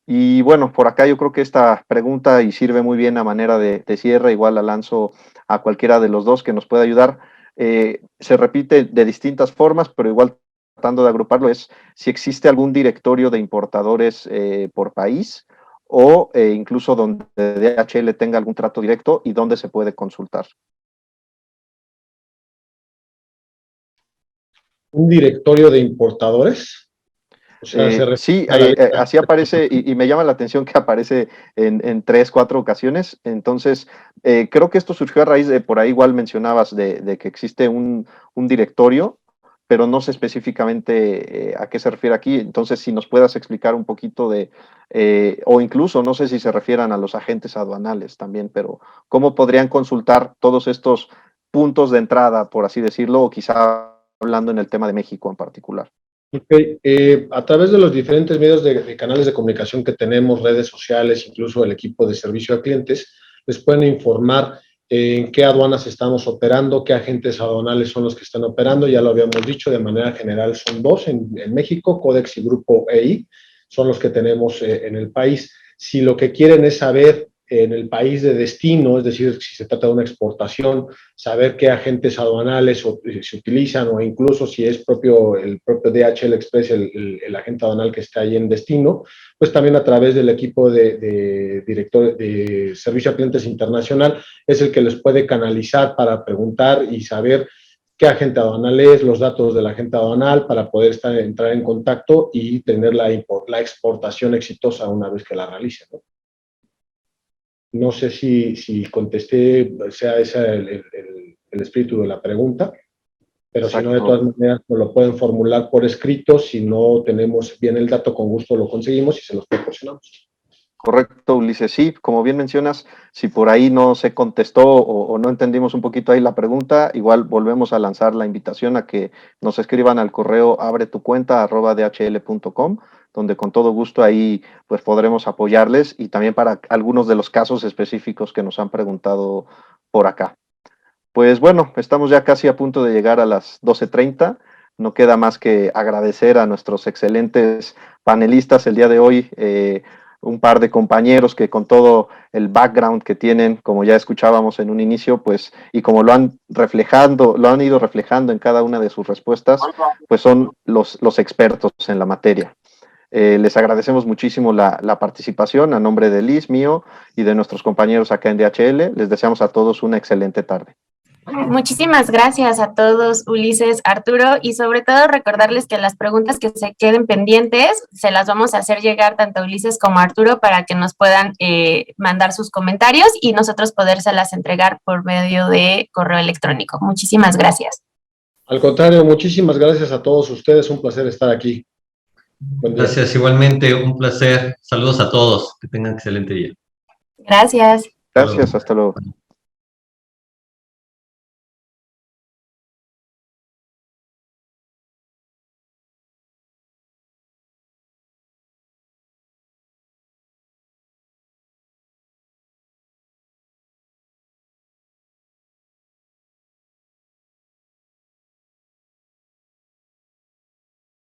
Y bueno, por acá yo creo que esta pregunta y sirve muy bien a manera de cierre, igual la lanzo a cualquiera de los dos que nos pueda ayudar. Se repite de distintas formas, pero igual tratando de agruparlo es si existe algún directorio de importadores por país o incluso donde DHL tenga algún trato directo y dónde se puede consultar. ¿Un directorio de importadores? O sea, sí, así aparece y me llama la atención que aparece en 3, 4 ocasiones. Entonces, creo que esto surgió a raíz de, por ahí igual mencionabas, de que existe un directorio, pero no sé específicamente a qué se refiere aquí. Entonces, si nos puedas explicar un poquito o incluso, no sé si se refieran a los agentes aduanales también, pero ¿cómo podrían consultar todos estos puntos de entrada, por así decirlo, o quizá hablando en el tema de México en particular? Okay. A través de los diferentes medios de canales de comunicación que tenemos, redes sociales, incluso el equipo de servicio a clientes, les pueden informar en qué aduanas estamos operando, qué agentes aduanales son los que están operando. Ya lo habíamos dicho, de manera general son 2 en México, Codex y Grupo EI, son los que tenemos en el país. Si lo que quieren es saber en el país de destino, es decir, si se trata de una exportación, saber qué agentes aduanales se utilizan o incluso si es el propio DHL Express el agente aduanal que está ahí en destino, pues también a través del equipo de director de servicio a clientes internacional es el que les puede canalizar para preguntar y saber qué agente aduanal es, los datos del agente aduanal para poder entrar en contacto y tener la exportación exitosa una vez que la realicen, ¿no? No sé si contesté, sea ese el espíritu de la pregunta, pero Exacto. si no, de todas maneras, nos lo pueden formular por escrito. Si no tenemos bien el dato, con gusto lo conseguimos y se los proporcionamos. Correcto, Ulises. Sí, como bien mencionas, si por ahí no se contestó o no entendimos un poquito ahí la pregunta, igual volvemos a lanzar la invitación a que nos escriban al correo abretucuenta@dhl.com, donde con todo gusto ahí pues podremos apoyarles y también para algunos de los casos específicos que nos han preguntado por acá. Pues bueno, estamos ya casi a punto de llegar a las 12:30. No queda más que agradecer a nuestros excelentes panelistas el día de hoy, un par de compañeros que con todo el background que tienen, como ya escuchábamos en un inicio, pues, y como lo han ido reflejando en cada una de sus respuestas, pues son los expertos en la materia. Les agradecemos muchísimo la participación a nombre de Liz, mío y de nuestros compañeros acá en DHL. Les deseamos a todos una excelente tarde. Muchísimas gracias a todos, Ulises, Arturo, y sobre todo recordarles que las preguntas que se queden pendientes se las vamos a hacer llegar tanto a Ulises como a Arturo para que nos puedan mandar sus comentarios y nosotros podérselas entregar por medio de correo electrónico. Muchísimas gracias. Al contrario, muchísimas gracias a todos ustedes. Un placer estar aquí. Buen día. Gracias, igualmente, un placer. Saludos a todos. Que tengan excelente día. Gracias. Gracias, hasta luego.